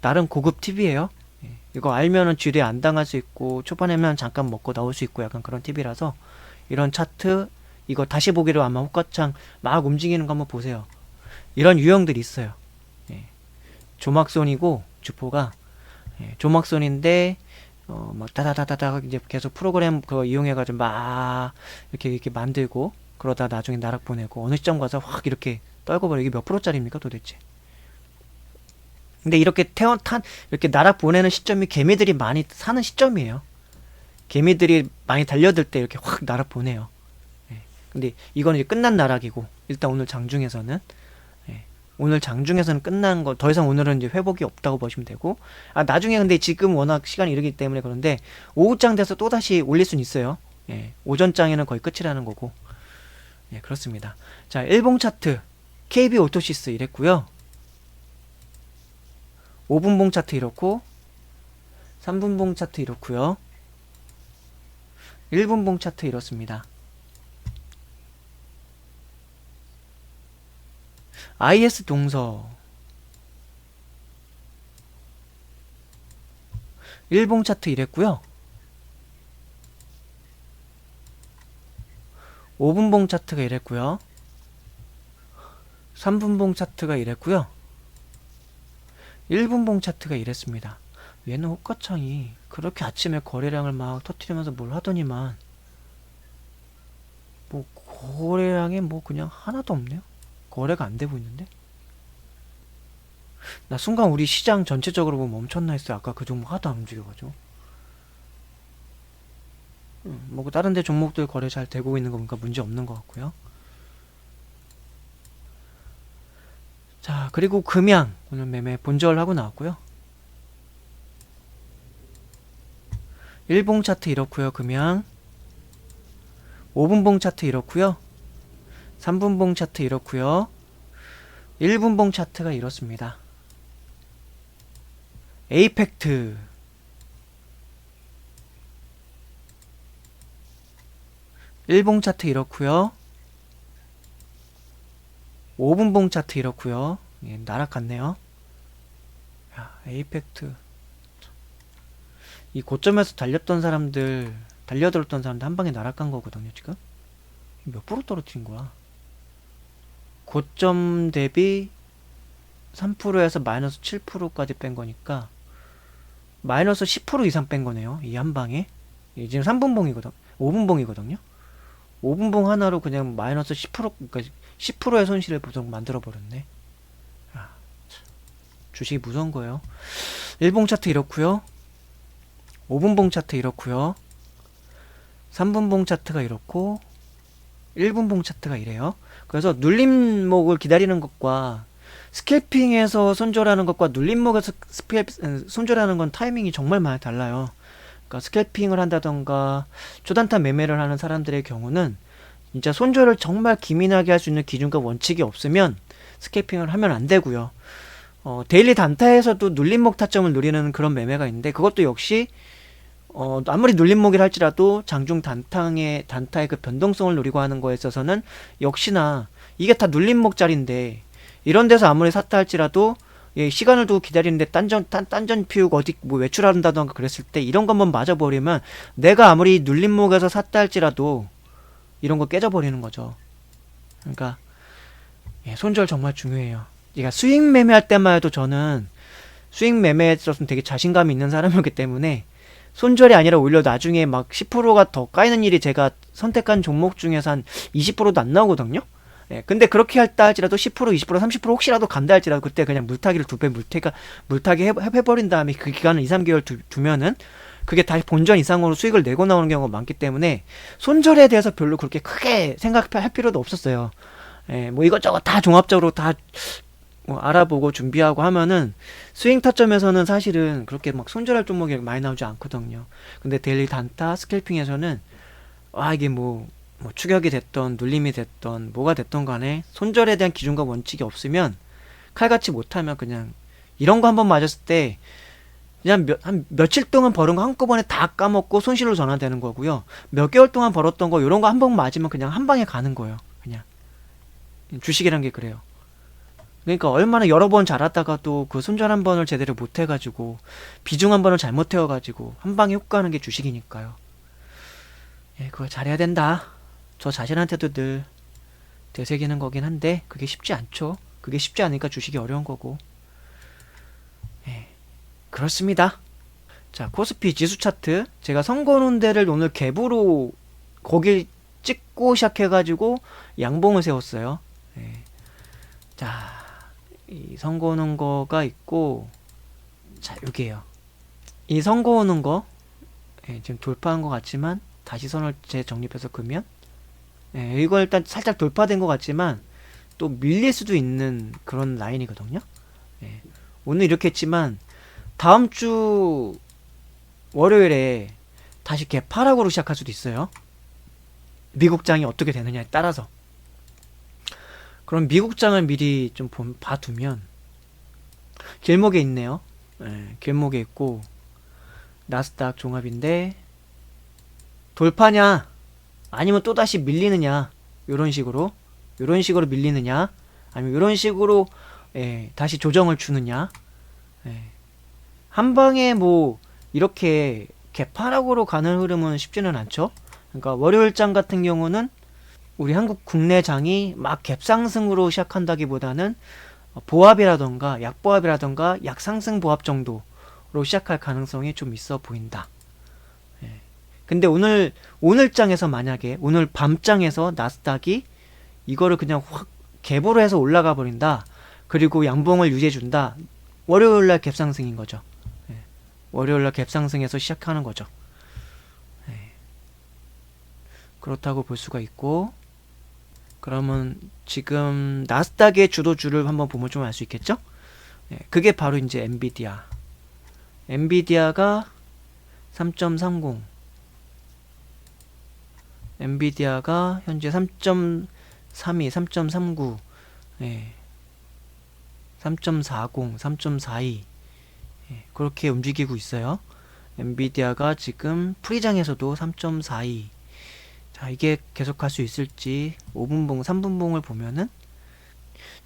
나름 고급 팁이에요. 이거 알면은 쥐레 안 당할 수 있고 초반에만 잠깐 먹고 나올 수 있고 약간 그런 팁이라서 이런 차트 이거 다시 보기로 아마 호가창 막 움직이는 거 한번 보세요. 이런 유형들이 있어요. 조막손이고 주포가 조막손인데 막 다다다다다 이제 계속 프로그램 그거 이용해가지고 막 이렇게 만들고 그러다 나중에 나락 보내고 어느 시점 가서 확 이렇게 떨궈버려. 이게 몇 프로짜리입니까 도대체? 근데 이렇게 이렇게 나락 보내는 시점이 개미들이 많이 사는 시점이에요. 개미들이 많이 달려들 때 이렇게 확 나락 보내요. 근데 이건 이제 끝난 나락이고, 일단 오늘 장중에서는, 오늘 장중에서는 끝난 거, 더 이상 오늘은 이제 회복이 없다고 보시면 되고, 나중에 근데 지금 워낙 시간이 이르기 때문에 그런데, 오후장 돼서 또다시 올릴 수는 있어요. 오전장에는 거의 끝이라는 거고. 그렇습니다. 자, 1봉 차트, KB 오토시스 이랬고요. 5분봉 차트 이렇고 3분봉 차트 이렇고요. 1분봉 차트 이렇습니다. IS 동서 1봉 차트 이랬고요. 5분봉 차트가 이랬고요. 3분봉 차트가 이랬고요. 1분봉 차트가 이랬습니다. 얘는 호가창이 그렇게 아침에 거래량을 막 터뜨리면서 뭘 하더니만 뭐 거래량이 뭐 그냥 하나도 없네요. 거래가 안 되고 있는데 나 순간 우리 시장 전체적으로 보면 멈췄나 했어요. 아까 그 종목 하나도 안 움직여가지고 뭐 다른 데 종목들 거래 잘 되고 있는 거 보니까 문제 없는 것 같고요. 자, 그리고 금양 오늘 매매 본절하고 나왔고요. 1봉 차트 이렇고요. 금양 5분봉 차트 이렇고요. 3분봉 차트 이렇고요. 1분봉 차트가 이렇습니다. 에이펙트 1봉 차트 이렇고요. 5분봉 차트 이렇고요. 나락같네요. 에이펙트 이 고점에서 달려들었던 사람들 한 방에 나락간 거거든요. 지금 몇 프로 떨어뜨린 거야? 고점 대비 3%에서 마이너스 7%까지 뺀 거니까 마이너스 10% 이상 뺀 거네요. 이 한 방에. 지금 3분봉이거든. 5분봉이거든요. 5분봉 하나로 그냥 마이너스 10% 그러니까 10%의 손실을 보통 만들어 버렸네. 주식이 무서운 거예요. 1봉 차트 이렇고요. 5분봉 차트 이렇고요. 3분봉 차트가 이렇고 1분봉 차트가 이래요. 그래서 눌림목을 기다리는 것과 스캘핑에서 손절하는 것과 눌림목에서 손절하는 건 타이밍이 정말 많이 달라요. 그러니까 스캘핑을 한다던가 초단타 매매를 하는 사람들의 경우는 진짜 손절을 정말 기민하게 할 수 있는 기준과 원칙이 없으면 스캘핑을 하면 안 되고요. 데일리 단타에서도 눌림목 타점을 노리는 그런 매매가 있는데 그것도 역시 아무리 눌림목이라 할지라도 장중 단타의 그 변동성을 노리고 하는 거에 있어서는 역시나 이게 다 눌림목짜리인데 이런 데서 아무리 샀다 할지라도 예, 시간을 두고 기다리는데 딴전 피우고 어디 뭐 외출한다던가 그랬을 때 이런 것만 맞아버리면 내가 아무리 눌림목에서 샀다 할지라도 이런 거 깨져버리는 거죠. 그러니까 예, 손절 정말 중요해요. 그러니까 수익 매매할 때만 해도 저는 수익 매매에 있어서는 되게 자신감이 있는 사람이기 때문에 손절이 아니라 오히려 나중에 막 10%가 더 까이는 일이 제가 선택한 종목 중에서 한 20%도 안 나오거든요. 예, 근데 그렇게 할다 할지라도 10%, 20%, 30% 혹시라도 간다 할지라도 그때 그냥 물타기를 2배 물타기 해버린 다음에 그 기간을 2, 3개월 두면은 그게 다시 본전 이상으로 수익을 내고 나오는 경우가 많기 때문에 손절에 대해서 별로 그렇게 크게 생각할 필요도 없었어요. 예, 뭐 이것저것 다 종합적으로 다 뭐 알아보고 준비하고 하면은 스윙 타점에서는 사실은 그렇게 막 손절할 종목이 많이 나오지 않거든요. 근데 데일리 단타 스캘핑에서는 이게 뭐 추격이 됐던 눌림이 됐던 뭐가 됐던 간에 손절에 대한 기준과 원칙이 없으면 칼같이 못하면 그냥 이런 거 한번 맞았을 때 그냥 한 며칠 동안 벌은 거 한꺼번에 다 까먹고 손실로 전환되는 거고요. 몇 개월 동안 벌었던 거 이런 거 한 번 맞으면 그냥 한 방에 가는 거예요. 그냥 주식이란 게 그래요. 그러니까 얼마나 여러 번 잘하다가도 그 손절 한 번을 제대로 못 해가지고 비중 한 번을 잘못 태워가지고 한 방에 효과하는 게 주식이니까요. 예, 그걸 잘해야 된다. 저 자신한테도 늘 되새기는 거긴 한데 그게 쉽지 않죠. 그게 쉽지 않으니까 주식이 어려운 거고. 예, 그렇습니다. 자, 코스피 지수 차트 제가 선거놓은 데를 오늘 갭으로 거길 찍고 시작해가지고 양봉을 세웠어요. 예. 자, 이 선거놓은 거가 있고, 자, 여기에요. 이 선거오는 거 예, 지금 돌파한 것 같지만 다시 선을 재정립해서 그으면 예, 이거 일단 살짝 돌파된 것 같지만 또 밀릴 수도 있는 그런 라인이거든요. 예, 오늘 이렇게 했지만 다음 주 월요일에 다시 개파락으로 시작할 수도 있어요. 미국장이 어떻게 되느냐에 따라서. 그럼 미국장을 미리 좀 봐두면 길목에 있네요. 예, 길목에 있고 나스닥 종합인데 돌파냐 아니면 또다시 밀리느냐 요런 식으로 밀리느냐 아니면 요런 식으로 예, 다시 조정을 주느냐 예. 한방에 뭐 이렇게 개파락으로 가는 흐름은 쉽지는 않죠. 그러니까 월요일장 같은 경우는 우리 한국 국내 장이 막 갭상승으로 시작한다기보다는 보합이라던가 약보합이라던가 약상승 보합 정도로 시작할 가능성이 좀 있어 보인다. 예. 근데 오늘 장에서 만약에 오늘 밤장에서 나스닥이 이거를 그냥 확 갭으로 해서 올라가 버린다. 그리고 양봉을 유지해 준다. 월요일날 갭상승인 거죠. 예. 월요일날 갭상승에서 시작하는 거죠. 예. 그렇다고 볼 수가 있고 그러면 지금 나스닥의 주도주를 한번 보면 좀 알 수 있겠죠? 예, 그게 바로 이제 엔비디아. 엔비디아가 3.30. 엔비디아가 현재 3.32, 3.39, 예, 3.40, 3.42. 예, 그렇게 움직이고 있어요. 엔비디아가 지금 프리장에서도 3.42. 자, 이게 계속 갈 수 있을지 5분봉, 3분봉을 보면은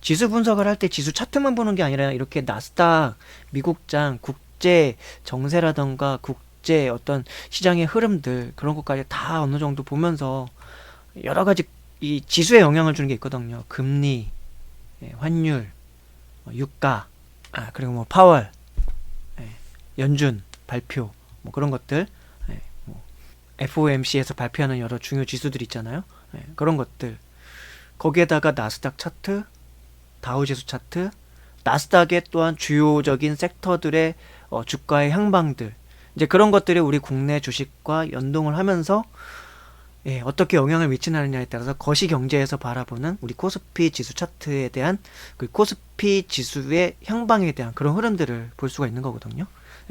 지수 분석을 할 때 지수 차트만 보는 게 아니라 이렇게 나스닥, 미국장, 국제 정세라던가 국제 어떤 시장의 흐름들 그런 것까지 다 어느 정도 보면서 여러 가지 이 지수에 영향을 주는 게 있거든요. 금리, 예, 환율, 유가, 그리고 뭐 파월, 예, 연준 발표, 뭐 그런 것들. FOMC에서 발표하는 여러 중요 지수들 있잖아요. 네, 그런 것들. 거기에다가 나스닥 차트, 다우지수 차트, 나스닥의 또한 주요적인 섹터들의 주가의 향방들. 이제 그런 것들이 우리 국내 주식과 연동을 하면서 예, 어떻게 영향을 미치느냐에 따라서 거시경제에서 바라보는 우리 코스피 지수 차트에 대한 그 코스피 지수의 향방에 대한 그런 흐름들을 볼 수가 있는 거거든요.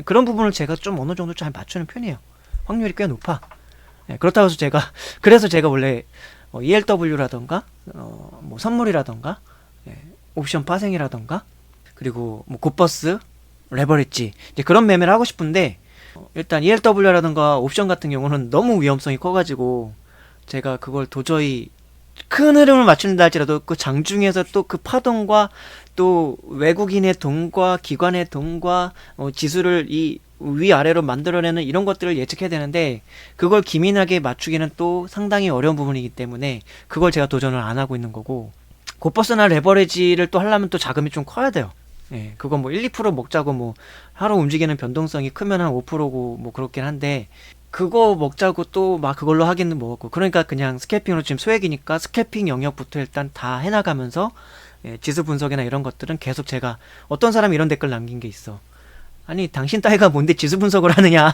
그런 부분을 제가 좀 어느 정도 잘 맞추는 편이에요. 확률이 꽤 높아. 예, 그렇다고 해서 그래서 제가 원래 ELW라던가 뭐 선물이라던가 예, 옵션 파생이라던가 그리고 뭐 굿버스, 레버리지 이제 그런 매매를 하고 싶은데 일단 ELW라던가 옵션 같은 경우는 너무 위험성이 커가지고 제가 그걸 도저히 큰 흐름을 맞춘다 할지라도 그 장중에서 또 그 파동과 또 외국인의 돈과 기관의 돈과 지수를 이 위아래로 만들어내는 이런 것들을 예측해야 되는데 그걸 기민하게 맞추기는 또 상당히 어려운 부분이기 때문에 그걸 제가 도전을 안 하고 있는 거고 곧버스나 레버리지를 또 하려면 또 자금이 좀 커야 돼요. 예, 그거 뭐 1, 2% 먹자고 뭐 하루 움직이는 변동성이 크면 한 5%고 뭐 그렇긴 한데 그거 먹자고 또 막 그걸로 하기는 뭐고 그러니까 그냥 스캘핑으로 지금 소액이니까 스캘핑 영역부터 일단 다 해나가면서 예, 지수 분석이나 이런 것들은 계속 제가 어떤 사람이 이런 댓글 남긴 게 있어. 아니 당신 따위가 뭔데 지수 분석을 하느냐.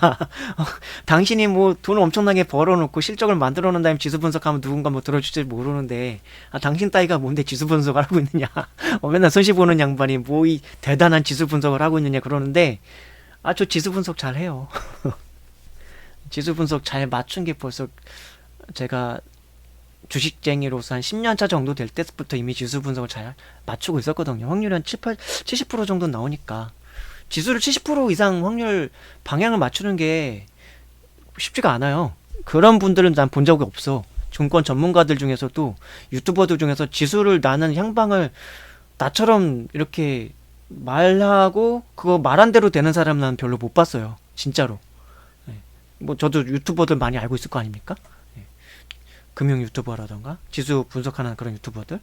당신이 뭐 돈을 엄청나게 벌어놓고 실적을 만들어 놓은 다음에 지수 분석하면 누군가 뭐 들어줄지 모르는데 당신 따위가 뭔데 지수 분석을 하고 있느냐. 맨날 손시 보는 양반이 뭐 이 대단한 지수 분석을 하고 있느냐 그러는데 저 지수 분석 잘해요. 지수 분석 잘 맞춘 게 벌써 제가 주식쟁이로서 한 10년 차 정도 될 때부터 이미 지수 분석을 잘 맞추고 있었거든요. 확률이 한 70% 정도 나오니까. 지수를 70% 이상 확률 방향을 맞추는 게 쉽지가 않아요. 그런 분들은 난 본 적이 없어. 증권 전문가들 중에서도 유튜버들 중에서 지수를 나는 향방을 나처럼 이렇게 말하고 그거 말한 대로 되는 사람은 난 별로 못 봤어요. 진짜로. 네. 뭐 저도 유튜버들 많이 알고 있을 거 아닙니까? 네. 금융 유튜버라던가 지수 분석하는 그런 유튜버들.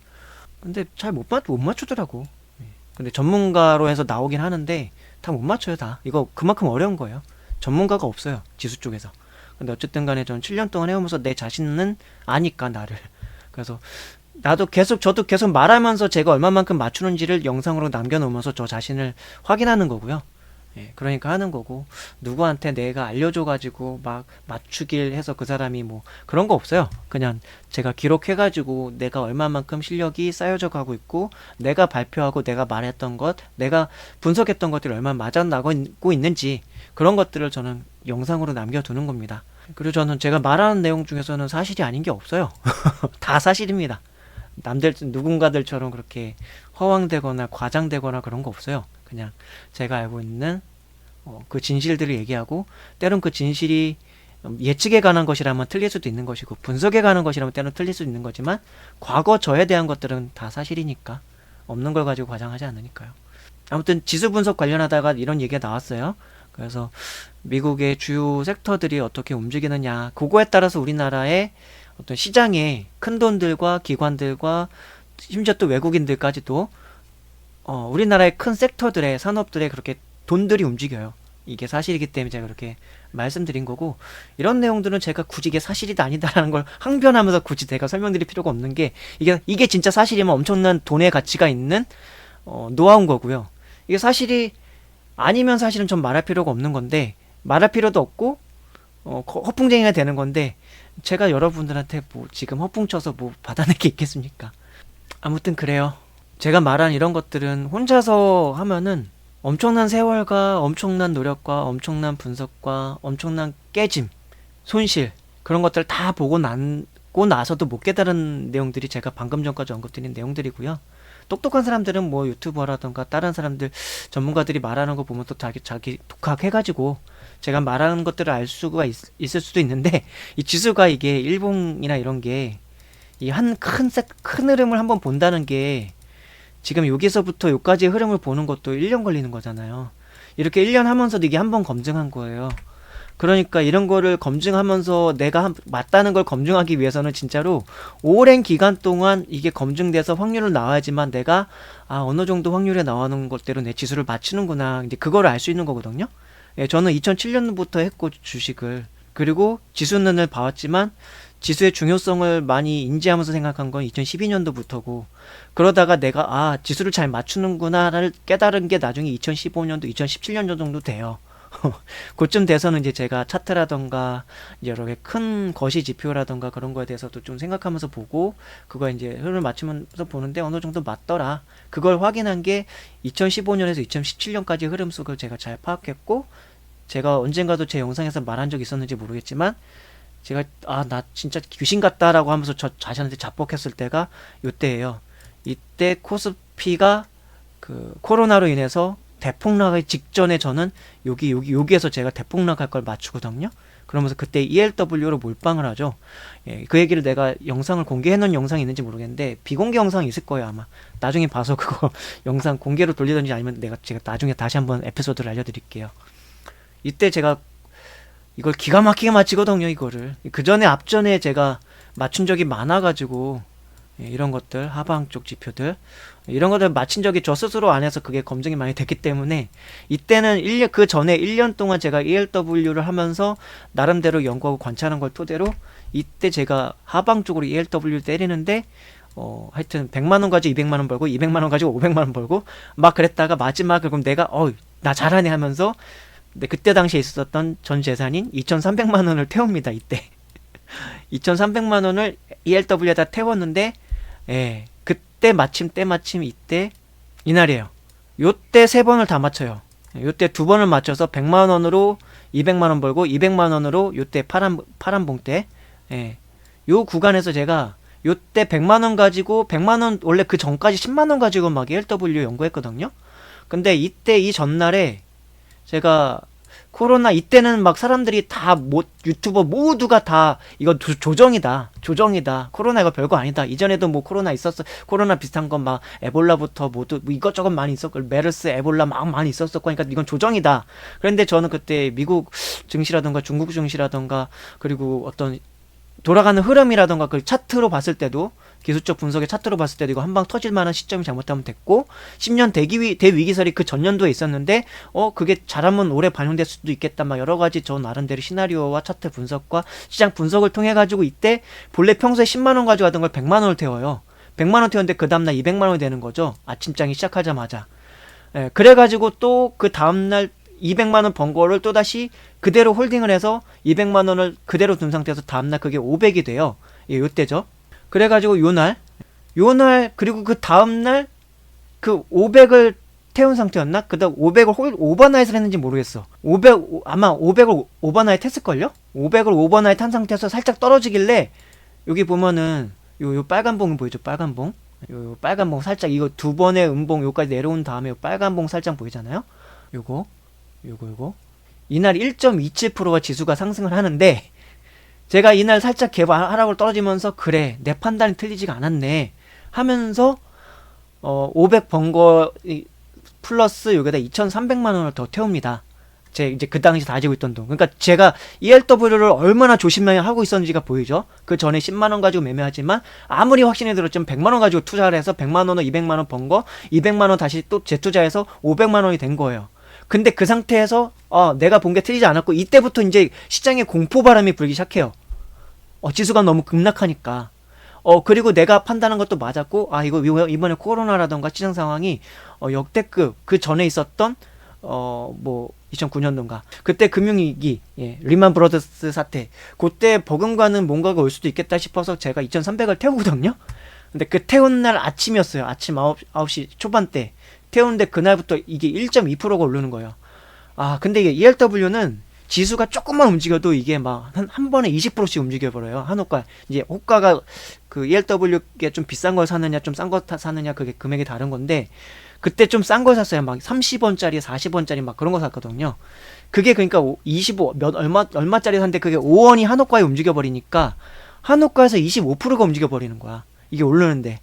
근데 잘 못 맞추더라고. 네. 근데 전문가로 해서 나오긴 하는데 다 못 맞춰요 다. 이거 그만큼 어려운 거예요. 전문가가 없어요 지수 쪽에서. 근데 어쨌든 간에 저는 7년 동안 해오면서 내 자신은 아니까 나를. 그래서 저도 계속 말하면서 제가 얼마만큼 맞추는지를 영상으로 남겨놓으면서 저 자신을 확인하는 거고요. 예, 그러니까 하는 거고 누구한테 내가 알려줘가지고 막 맞추길 해서 그 사람이 뭐 그런 거 없어요. 그냥 제가 기록해가지고 내가 얼마만큼 실력이 쌓여져 가고 있고 내가 발표하고 내가 말했던 것 내가 분석했던 것들이 얼마나 맞아나가고 있는지 그런 것들을 저는 영상으로 남겨두는 겁니다. 그리고 저는 제가 말하는 내용 중에서는 사실이 아닌 게 없어요. 다 사실입니다. 남들 누군가들처럼 그렇게 허황되거나 과장되거나 그런 거 없어요. 그냥 제가 알고 있는 그 진실들을 얘기하고 때론 그 진실이 예측에 관한 것이라면 틀릴 수도 있는 것이고 분석에 관한 것이라면 때론 틀릴 수도 있는 거지만 과거 저에 대한 것들은 다 사실이니까 없는 걸 가지고 과장하지 않으니까요. 아무튼 지수 분석 관련하다가 이런 얘기가 나왔어요. 그래서 미국의 주요 섹터들이 어떻게 움직이느냐 그거에 따라서 우리나라의 어떤 시장에 큰 돈들과 기관들과 심지어 또 외국인들까지도 우리나라의 큰 섹터들의 산업들의 그렇게 돈들이 움직여요. 이게 사실이기 때문에 제가 그렇게 말씀드린 거고 이런 내용들은 제가 굳이 이게 사실이다 아니다라는 걸 항변하면서 굳이 제가 설명드릴 필요가 없는 게 이게 진짜 사실이면 엄청난 돈의 가치가 있는 노하우인 거고요. 이게 사실이 아니면 사실은 전 말할 필요가 없는 건데 말할 필요도 없고 허풍쟁이가 되는 건데 제가 여러분들한테 뭐 지금 허풍 쳐서 뭐 받아낼 게 있겠습니까? 아무튼 그래요. 제가 말한 이런 것들은 혼자서 하면은 엄청난 세월과 엄청난 노력과 엄청난 분석과 엄청난 깨짐, 손실 그런 것들을 다 보고 나서도 못 깨달은 내용들이 제가 방금 전까지 언급드린 내용들이고요. 똑똑한 사람들은 뭐 유튜버라던가 다른 사람들 전문가들이 말하는 거 보면 또 자기 독학해가지고 제가 말하는 것들을 알 수가 있을 수도 있는데 이 지수가 이게 일봉이나 이런 게 이 큰 흐름을 한번 본다는 게 지금 여기서부터 여기까지의 흐름을 보는 것도 1년 걸리는 거잖아요. 이렇게 1년 하면서도 이게 한번 검증한 거예요. 그러니까 이런 거를 검증하면서 내가 맞다는 걸 검증하기 위해서는 진짜로 오랜 기간 동안 이게 검증돼서 확률을 나와야지만 내가 어느 정도 확률에 나오는 것대로 내 지수를 맞추는구나. 이제 그거를 알 수 있는 거거든요. 예, 저는 2007년부터 했고 주식을 그리고 지수는을 봐왔지만 지수의 중요성을 많이 인지하면서 생각한 건 2012년도부터고 그러다가 내가 지수를 잘 맞추는구나를 깨달은 게 나중에 2015년도 2017년 정도 돼요. 그쯤 돼서는 이제 제가 차트라던가 여러 개 큰 거시 지표라던가 그런 거에 대해서도 좀 생각하면서 보고 그거 이제 흐름을 맞추면서 보는데 어느 정도 맞더라. 그걸 확인한 게 2015년에서 2017년까지 흐름 속을 제가 잘 파악했고 제가 언젠가도 제 영상에서 말한 적이 있었는지 모르겠지만 제가 나 진짜 귀신 같다라고 하면서 저 자신한테 자뻑했을 때가 이때예요. 이때 코스피가 그 코로나로 인해서 대폭락하기 직전에 저는 여기에서 제가 대폭락할 걸 맞추거든요. 그러면서 그때 ELW로 몰빵을 하죠. 예, 그 얘기를 내가 영상을 공개해놓은 영상이 있는지 모르겠는데 비공개 영상이 있을 거예요 아마. 나중에 봐서 그거 영상 공개로 돌리든지 아니면 제가 나중에 다시 한번 에피소드를 알려드릴게요. 이때 제가 이걸 기가 막히게 맞히거든요. 이거를 그 전에 앞전에 제가 맞춘 적이 많아가지고 예, 이런 것들 하방 쪽 지표들 이런 것들 맞힌 적이 저 스스로 안 해서 그게 검증이 많이 됐기 때문에 이때는 그 전에 1년 동안 제가 ELW를 하면서 나름대로 연구하고 관찰한 걸 토대로 이때 제가 하방 쪽으로 ELW를 때리는데 하여튼 100만원 가지고 200만원 벌고 200만원 가지고 500만원 벌고 막 그랬다가 마지막에 그럼 내가 나 잘하네 하면서 근데 그때 당시에 있었던 전 재산인 2,300만원을 태웁니다. 이때 2,300만원을 ELW에다 태웠는데 예, 그때 마침 이때 이날이에요. 요때 3번을 다 맞춰요. 요때 2번을 맞춰서 100만원으로 200만원 벌고 200만원으로 요때 파란봉 때 예, 요 구간에서 제가 요때 100만원 가지고 100만원 원래 그 전까지 10만원 가지고 막 ELW 연구했거든요. 근데 이때 이 전날에 제가 코로나 이때는 막 사람들이 다 유튜버 모두가 다 이거 조정이다 코로나 이거 별거 아니다. 이전에도 뭐 코로나 있었어. 코로나 비슷한 건 막 에볼라부터 모두 뭐 이것저것 많이 있었고 메르스 에볼라 막 많이 있었었고 그러니까 이건 조정이다. 그런데 저는 그때 미국 증시라던가 중국 증시라던가 그리고 어떤 돌아가는 흐름이라던가 그 차트로 봤을 때도 기술적 분석의 차트로 봤을 때도 이거 한방 터질 만한 시점이 잘못하면 됐고 10년 대위기설이 그 전년도에 있었는데 그게 잘하면 올해 반영될 수도 있겠다 막 여러 가지 저 나름대로 시나리오와 차트 분석과 시장 분석을 통해 가지고 이때 본래 평소에 10만원 가지고 하던 걸 100만원을 태워요. 100만원 태웠는데 그 다음날 200만원이 되는 거죠. 아침장이 시작하자마자. 예, 그래가지고 또 그 다음날 200만원 번 거를 또다시 그대로 홀딩을 해서 200만원을 그대로 둔 상태에서 다음날 그게 500이 돼요. 예, 요때죠. 그래가지고 요날 그리고 그 다음날 그 500을 태운 상태였나? 그 다음 500을 오버나잇을 했는지 모르겠어. 아마 500을 오버나잇 했을걸요? 500을 오버나잇 한 상태에서 살짝 떨어지길래 여기 보면은 요 빨간 봉이 보이죠? 빨간 봉. 요 빨간 봉 살짝 이거 2번의 음봉 요까지 내려온 다음에 요 빨간 봉 살짝 보이잖아요? 요거 이날 1.27%가 지수가 상승을 하는데 제가 이날 살짝 하락을 떨어지면서 그래 내 판단이 틀리지가 않았네 하면서 500 번 거 플러스 여기다 2,300만원을 더 태웁니다. 이제 그 당시 가지고 있던 돈. 그러니까 제가 ELW를 얼마나 조심하게 하고 있었는지가 보이죠. 그 전에 10만원 가지고 매매하지만 아무리 확신이 들었지만 100만원 가지고 투자를 해서 100만원을 200만원 번 거 200만원 다시 또 재투자해서 500만원이 된 거예요. 근데 그 상태에서 내가 본 게 틀리지 않았고 이때부터 이제 시장에 공포바람이 불기 시작해요. 지수가 너무 급락하니까. 그리고 내가 판단한 것도 맞았고 이거 이번에 코로나라던가 시장 상황이 역대급 그 전에 있었던 2009년도인가 그때 금융위기 리만 브러더스 사태 그때 버금가는 뭔가가 올 수도 있겠다 싶어서 제가 2,300을 태우거든요. 근데 그 태운 날 아침이었어요. 아침 9시 초반대 태우는데 그날부터 이게 1.2%가 오르는 거예요. 근데 이게 ELW는 지수가 조금만 움직여도 이게 막 한 번에 20%씩 움직여버려요. 한 호가. 이제 호가가 그 ELW에 좀 비싼 걸 사느냐 좀 싼 거 사느냐 그게 금액이 다른 건데 그때 좀 싼 걸 샀어요. 막 30원짜리 40원짜리 막 그런 거 샀거든요. 그게 그러니까 25 얼마짜리 샀는데 그게 5원이 한 호가에 움직여버리니까 한 호가에서 25%가 움직여버리는 거야. 이게 오르는데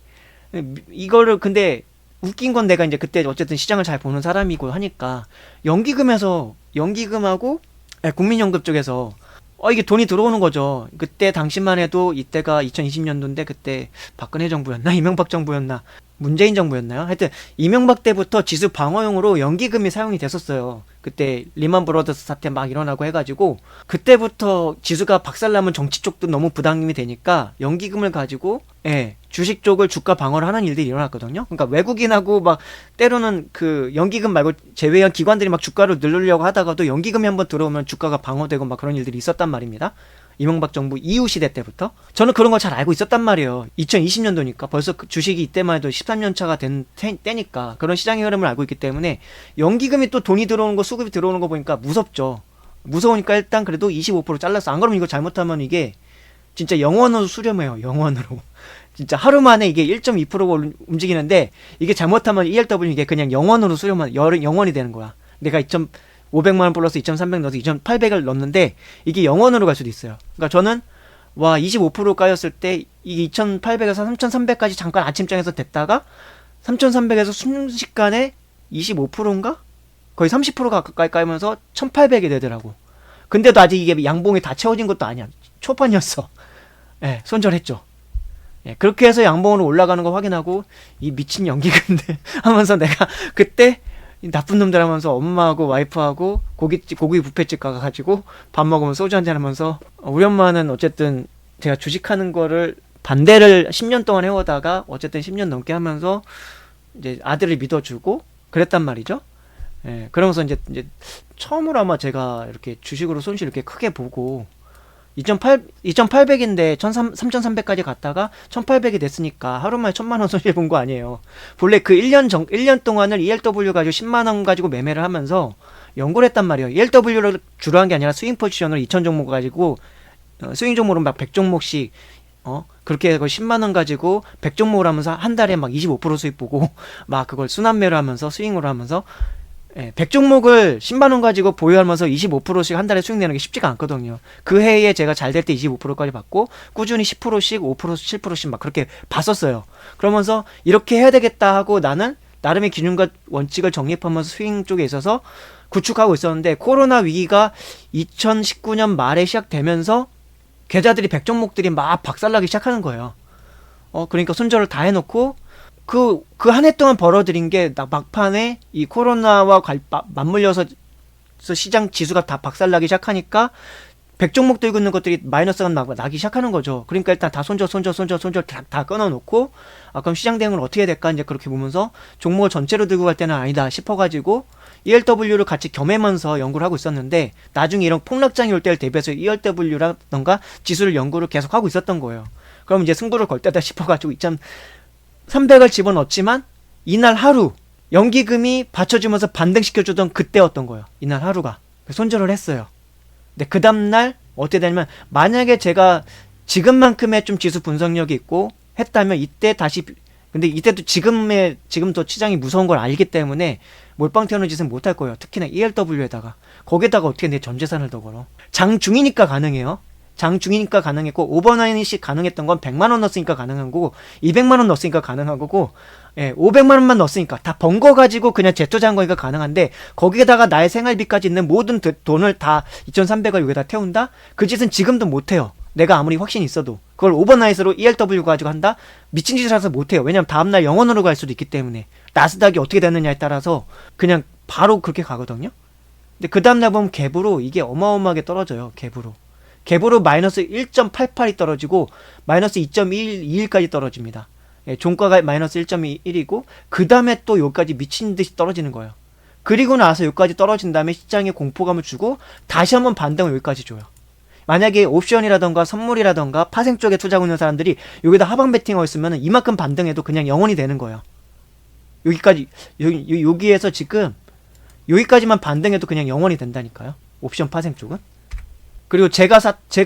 이거를 근데 웃긴 건 내가 이제 그때 어쨌든 시장을 잘 보는 사람이고 하니까 연기금하고 국민연금 쪽에서 이게 돈이 들어오는 거죠. 그때 당시만 해도 이때가 2020년도인데 그때 박근혜 정부였나 이명박 정부였나 문재인 정부였나요? 하여튼 이명박 때부터 지수 방어용으로 연기금이 사용이 됐었어요. 그때 리만 브러더스 사태 막 일어나고 해가지고 그때부터 지수가 박살나면 정치 쪽도 너무 부담이 되니까 연기금을 가지고 주식 쪽을 주가 방어를 하는 일들이 일어났거든요. 그러니까 외국인하고 막 때로는 그 연기금 말고 제외한 기관들이 막 주가를 늘리려고 하다가도 연기금이 한번 들어오면 주가가 방어되고 막 그런 일들이 있었단 말입니다. 이명박 정부 이후 시대 때부터 저는 그런 걸 잘 알고 있었단 말이에요. 2020년도니까 벌써 그 주식이 이때만 해도 13년 차가 된 때니까 그런 시장의 흐름을 알고 있기 때문에 연기금이 또 돈이 들어오는 거 수급이 들어오는 거 보니까 무섭죠. 무서우니까 일단 그래도 25% 잘랐어. 안 그러면 이거 잘못하면 이게 진짜 영원으로 수렴해요. 영원으로. 진짜 하루 만에 이게 1.2%가 움직이는데 이게 잘못하면 ELW 이게 그냥 영원으로 수렴한 영원이 되는 거야. 내가 2,500만 원 플러스 2,300 넣어서 2,800을 넣었는데 이게 영원으로 갈 수도 있어요. 그러니까 저는 와 25% 까였을 때 이게 2,800에서 3,300까지 잠깐 아침장에서 됐다가 3,300에서 순식간에 25%인가? 거의 30% 가까이 까면서 1,800이 되더라고. 근데도 아직 이게 양봉이 다 채워진 것도 아니야. 초반이었어. 예, 손절했죠. 예, 그렇게 해서 양봉으로 올라가는 거 확인하고 이 미친 연기근들 하면서 내가 그때 이 나쁜 놈들 하면서 엄마하고 와이프하고 고기 뷔페집 가가지고 밥 먹으면 소주 한잔 하면서 우리 엄마는 어쨌든 제가 주식하는 거를 반대를 10년 동안 해오다가 어쨌든 10년 넘게 하면서 이제 아들을 믿어주고 그랬단 말이죠. 예, 그러면서 이제 처음으로 아마 제가 이렇게 주식으로 손실 이렇게 크게 보고 2,800인데 3,300까지 갔다가 1,800이 됐으니까 하루 만에 1,000만 원 손실 본 거 아니에요. 본래 그 1년 동안을 ELW 가지고 10만 원 가지고 매매를 하면서 연구를 했단 말이에요. ELW를 주로 한 게 아니라 스윙 포지션을 2,000 종목 가지고 스윙 종목으로 막 100종목씩 그렇게 해서 10만 원 가지고 100종목을 하면서 한 달에 막 25% 수익 보고 막 그걸 순환매로 하면서 스윙으로 하면서 100종목을 10만원 가지고 보유하면서 25%씩 한 달에 수익 내는 게 쉽지가 않거든요. 그 해에 제가 잘 될 때 25%까지 받고 꾸준히 10%씩 5%씩 7%씩 막 그렇게 봤었어요. 그러면서 이렇게 해야 되겠다 하고 나는 나름의 기준과 원칙을 정립하면서 스윙 쪽에 있어서 구축하고 있었는데 코로나 위기가 2019년 말에 시작되면서 계좌들이 100종목들이 막 박살나기 시작하는 거예요. 그러니까 손절을 다 해놓고 그 한 해 동안 벌어들인 게 막판에 이 코로나와 맞물려서 시장 지수가 다 박살나기 시작하니까 100종목 들고 있는 것들이 마이너스가 나기 시작하는 거죠. 그러니까 일단 다 손절 다 끊어놓고 그럼 시장 대응을 어떻게 해야 될까 이제 그렇게 보면서 종목을 전체로 들고 갈 때는 아니다 싶어가지고 ELW를 같이 겸하면서 연구를 하고 있었는데 나중에 이런 폭락장이 올 때를 대비해서 ELW라던가 지수를 연구를 계속 하고 있었던 거예요. 그럼 이제 승부를 걸 때다 싶어가지고 2,300을 집어넣었지만 이날 하루 연기금이 받쳐주면서 반등시켜주던 그때였던 거예요. 이날 하루가 손절을 했어요. 근데 그 다음날 어떻게 되냐면 만약에 제가 지금만큼의 좀 지수 분석력이 있고 했다면 이때 다시 근데 이때도 지금도 시장이 무서운 걸 알기 때문에 몰빵 튀어나오는 짓은 못할 거예요. 특히나 ELW에다가 거기에다가 어떻게 내 전 재산을 더 걸어. 장중이니까 가능해요. 장중이니까 가능했고 오버나잇이 가능했던 건 100만원 넣었으니까 가능한 거고 200만원 넣었으니까 가능한 거고 500만원만 넣었으니까 다 번 거 가지고 그냥 재투자한 거니까 가능한데 거기에다가 나의 생활비까지 있는 모든 돈을 다 2,300을 여기다 태운다? 그 짓은 지금도 못해요. 내가 아무리 확신이 있어도 그걸 오버나잇으로 ELW 가지고 한다? 미친 짓을 해서 못해요. 왜냐면 다음날 영원으로 갈 수도 있기 때문에 나스닥이 어떻게 되느냐에 따라서 그냥 바로 그렇게 가거든요. 근데 그 다음날 보면 갭으로 이게 어마어마하게 떨어져요. 갭으로 마이너스 1.88이 떨어지고 마이너스 2.21까지 떨어집니다. 종가가 마이너스 1.21이고 그 다음에 또 여기까지 미친듯이 떨어지는 거예요. 그리고 나서 여기까지 떨어진 다음에 시장에 공포감을 주고 다시 한번 반등을 여기까지 줘요. 만약에 옵션이라던가 선물이라던가 파생 쪽에 투자하고 있는 사람들이 여기다 하방 베팅하고 있으면 이만큼 반등해도 그냥 영원이 되는 거예요. 여기에서 지금 여기까지만 반등해도 그냥 영원이 된다니까요. 옵션 파생 쪽은. 그리고 제가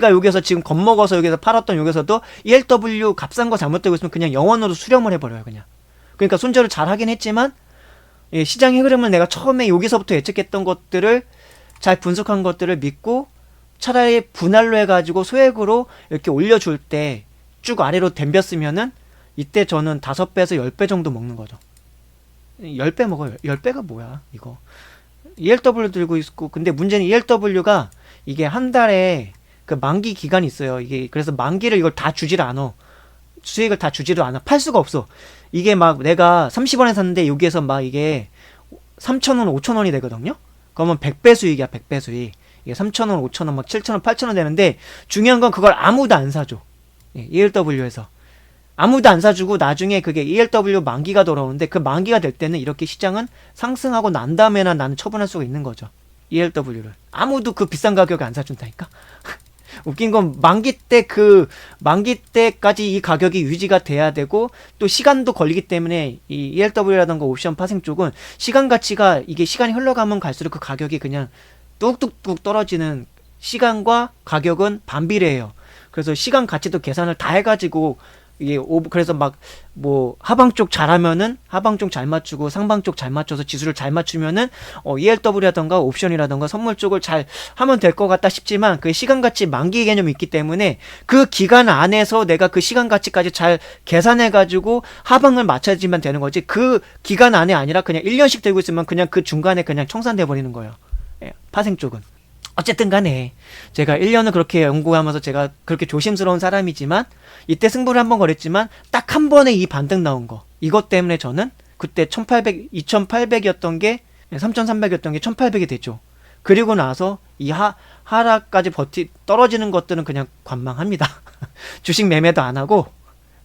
여기서 지금 겁먹어서 여기서 팔았던 여기서도 ELW 값싼 거 잘못되고 있으면 그냥 영원으로 수렴을 해버려요, 그냥. 그러니까 손절을 잘 하긴 했지만, 시장의 흐름을 내가 처음에 여기서부터 예측했던 것들을 잘 분석한 것들을 믿고 차라리 분할로 해가지고 소액으로 이렇게 올려줄 때 쭉 아래로 댐볐으면은 이때 저는 5배에서 10배 정도 먹는 거죠. 10배 먹어요. 10배가 뭐야, 이거. ELW 들고 있고, 근데 문제는 ELW가 이게 한 달에 그 만기 기간이 있어요. 이게 그래서 만기를 이걸 다 주지를 않아. 수익을 다 주지도 않아. 팔 수가 없어. 이게 막 내가 30원에 샀는데 여기에서 막 이게 3,000원, 5,000원이 되거든요. 그러면 100배 수익이야. 100배 수익. 이게 3,000원, 5,000원, 막 7,000원, 8,000원 되는데 중요한 건 그걸 아무도 안 사줘. ELW에서. 아무도 안 사주고 나중에 그게 ELW 만기가 돌아오는데 그 만기가 될 때는 이렇게 시장은 상승하고 난 다음에나 나는 처분할 수가 있는 거죠. ELW를. 아무도 그 비싼 가격에 안 사준다니까? 웃긴 건 만기 때까지 이 가격이 유지가 돼야 되고 또 시간도 걸리기 때문에 이 ELW라던가 옵션 파생 쪽은 시간 가치가 이게 시간이 흘러가면 갈수록 그 가격이 그냥 뚝뚝뚝 떨어지는 시간과 가격은 반비례해요. 그래서 시간 가치도 계산을 다 해가지고 이게 그래서 막 뭐 하방 쪽 잘하면은 하방 쪽 잘 맞추고 상방 쪽 잘 맞춰서 지수를 잘 맞추면은 ELW라던가 옵션이라던가 선물 쪽을 잘 하면 될 것 같다 싶지만 그 시간 가치 만기 개념이 있기 때문에 그 기간 안에서 내가 그 시간 가치까지 잘 계산해 가지고 하방을 맞춰야지만 되는 거지. 그 기간 안에 아니라 그냥 1년씩 들고 있으면 그냥 그 중간에 그냥 청산돼 버리는 거예요. 예, 파생 쪽은. 어쨌든 간에 제가 1년을 그렇게 연구하면서 제가 그렇게 조심스러운 사람이지만 이때 승부를 한번 걸었지만 딱 한 번에 이 반등 나온 거 이것 때문에 저는 그때 2800이었던 게 3300이었던 게 1800이 됐죠. 그리고 나서 이 하락까지 떨어지는 것들은 그냥 관망합니다. 주식 매매도 안 하고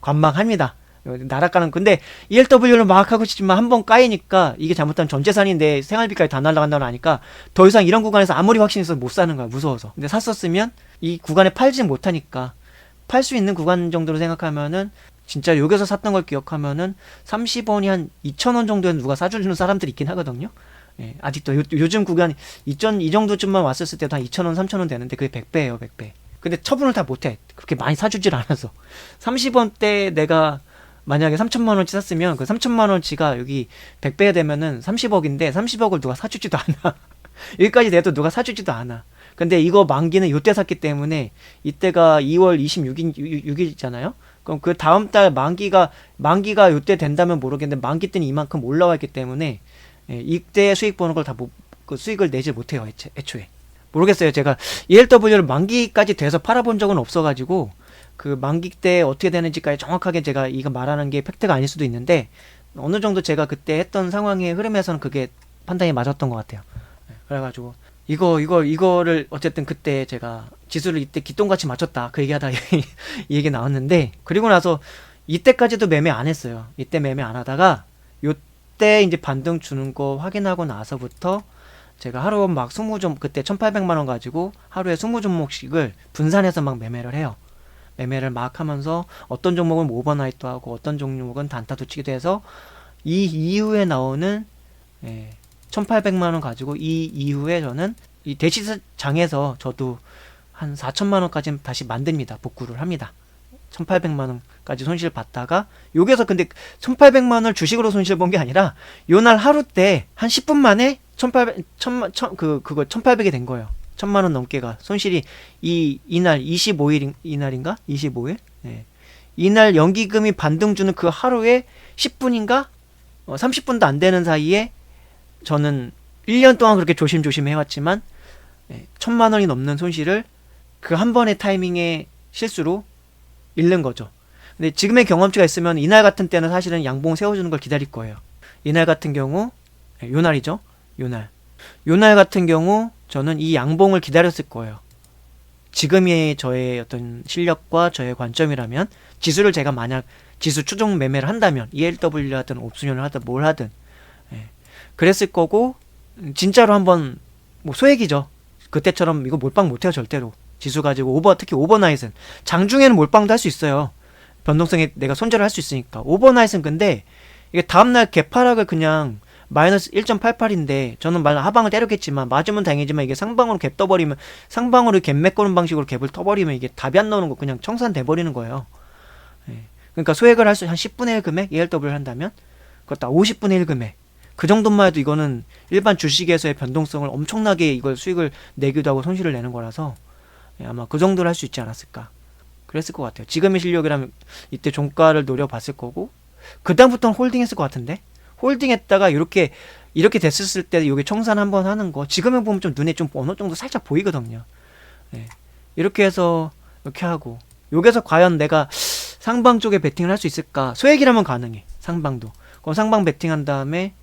관망합니다. 날아가는 근데 ELW를 막 하고 싶지만 한번 까이니까 이게 잘못하면 전 재산인데 생활비까지 다 날아간다고 하니까 더 이상 이런 구간에서 아무리 확신해서 못 사는 거야. 무서워서. 근데 샀었으면 이 구간에 팔지 못하니까 팔 수 있는 구간 정도로 생각하면은 진짜 여기서 샀던 걸 기억하면은 30원이 한 2,000원 정도에 누가 사주는 사람들이 있긴 하거든요. 예, 아직도 요즘 구간 이 정도쯤만 왔었을 때도 한 2,000원 3,000원 되는데 그게 100배예요 100배. 근데 처분을 다 못해. 그렇게 많이 사주질 않아서 30원대 내가 만약에 3천만원치 샀으면 그 3천만원치가 여기 100배 되면은 30억인데 30억을 누가 사주지도 않아. 여기까지 돼도 누가 사주지도 않아. 근데 이거 만기는 요때 샀기 때문에 이때가 2월 26일이잖아요. 그럼 그 다음 달 만기가 요때 된다면 모르겠는데 만기 때는 이만큼 올라와 있기 때문에 이때 수익 보는 걸 다 그 수익을 내지 못해요. 애초에. 모르겠어요. 제가 ELW를 만기까지 돼서 팔아본 적은 없어가지고 그 만기 때 어떻게 되는지까지 정확하게 제가 이거 말하는 게 팩트가 아닐 수도 있는데 어느 정도 제가 그때 했던 상황의 흐름에서는 그게 판단이 맞았던 것 같아요. 그래가지고 이거를 어쨌든 그때 제가 지수를 이때 기똥같이 맞췄다 그 얘기하다 이 얘기 나왔는데 그리고 나서 이때까지도 매매 안 했어요. 이때 매매 안 하다가 요때 이제 반등 주는 거 확인하고 나서부터 제가 하루 막 20종 그때 1800만원 가지고 하루에 20종목씩을 분산해서 막 매매를 해요. 매매를 막 하면서 어떤 종목은 오버나이트도 하고 어떤 종목은 단타도 치기도 해서 이 이후에 나오는 1800만원 가지고 이 이후에 저는 이 대시장에서 저도 한 4000만원까지 다시 만듭니다. 복구를 합니다. 1800만원까지 손실 봤다가 여기서 근데 1800만원을 주식으로 손실 본 게 아니라 요날 하루 때 한 10분 만에 1800이 된 거예요. 1000만원 넘게가 손실이 이날 25일 이날인가? 25일? 네. 이날 연기금이 반등 주는 그 하루에 10분인가? 30분도 안 되는 사이에 저는 1년 동안 그렇게 조심조심 해왔지만 1000만원이 넘는 손실을 그 한 번의 타이밍에 실수로 잃는 거죠. 근데 지금의 경험치가 있으면 이날 같은 때는 사실은 양봉 세워주는 걸 기다릴 거예요. 이날 같은 경우 요날이죠. 요날 같은 경우 저는 이 양봉을 기다렸을 거예요. 지금의 저의 어떤 실력과 저의 관점이라면 지수를 제가 만약 지수 추종 매매를 한다면 ELW 하든 옵션을 하든 뭘 하든 그랬을 거고 진짜로 한번 뭐 소액이죠. 그때처럼 이거 몰빵 못해요 절대로. 지수 가지고 특히 오버나잇은 장중에는 몰빵도 할 수 있어요. 변동성에 내가 손절을 할 수 있으니까. 오버나잇은 근데 이게 다음날 개파락을 그냥 마이너스 1.88인데 저는 하방을 때렸겠지만 맞으면 다행이지만 이게 상방으로 갭 떠버리면 상방으로 갭 메꾸는 방식으로 갭을 떠버리면 이게 답이 안 나오는 거 그냥 청산돼 버리는 거예요. 그러니까 소액을 할 수 한 10분의 1 금액 ELW를 한다면 그것도 50분의 1 금액 그 정도만 해도 이거는 일반 주식에서의 변동성을 엄청나게 이걸 수익을 내기도 하고 손실을 내는 거라서 아마 그 정도를 할 수 있지 않았을까 그랬을 것 같아요. 지금의 실력이라면 이때 종가를 노려봤을 거고 그 다음부터는 홀딩했을 것 같은데 홀딩했다가 이렇게 됐을 때 이게 청산 한번 하는 거 지금에 보면 좀 눈에 좀 어느 정도 살짝 보이거든요. 이렇게 해서 이렇게 하고 여기서 과연 내가 상방 쪽에 베팅을 할 수 있을까? 소액이라면 가능해. 상방도. 그럼 상방 베팅한 다음에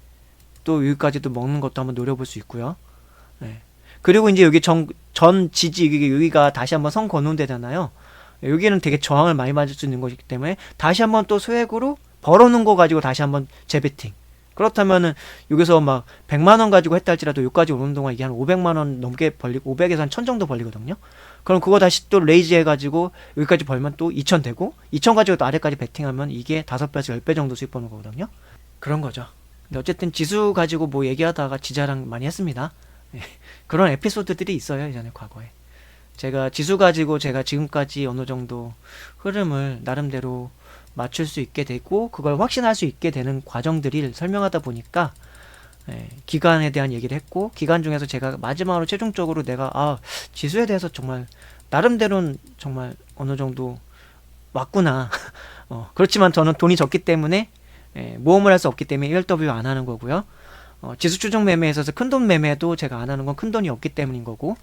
또 여기까지도 먹는 것도 한번 노려볼 수 있고요. 그리고 이제 여기 전 지지 여기가 다시 한번 선 거는 데잖아요. 여기는 되게 저항을 많이 맞을 수 있는 것이기 때문에 다시 한번 또 소액으로 벌어놓은 거 가지고 다시 한번 재베팅. 그렇다면은 여기서 막 100만원 가지고 했다 할지라도 여기까지 오는 동안 이게 한 500만원 넘게 벌리고 500에서 한 1000 정도 벌리거든요. 그럼 그거 다시 또 레이즈 해가지고 여기까지 벌면 또 2000 되고 2000 가지고 또 아래까지 베팅하면 이게 5배에서 10배 정도 수익 버는 거거든요. 그런 거죠. 근데 어쨌든 지수 가지고 뭐 얘기하다가 지자랑 많이 했습니다. 그런 에피소드들이 있어요. 예전에 과거에. 제가 지수 가지고 제가 지금까지 어느 정도 흐름을 나름대로 맞출 수 있게 되고 그걸 확신할 수 있게 되는 과정들을 설명하다 보니까 기간에 대한 얘기를 했고, 기간 중에서 제가 마지막으로 최종적으로 내가 지수에 대해서 정말 나름대로는 정말 어느 정도 왔구나. 그렇지만 저는 돈이 적기 때문에 모험을 할 수 없기 때문에 1W 안 하는 거고요. 지수 추종 매매에 있어서 큰돈 매매도 제가 안 하는 건 큰돈이 없기 때문인 거고,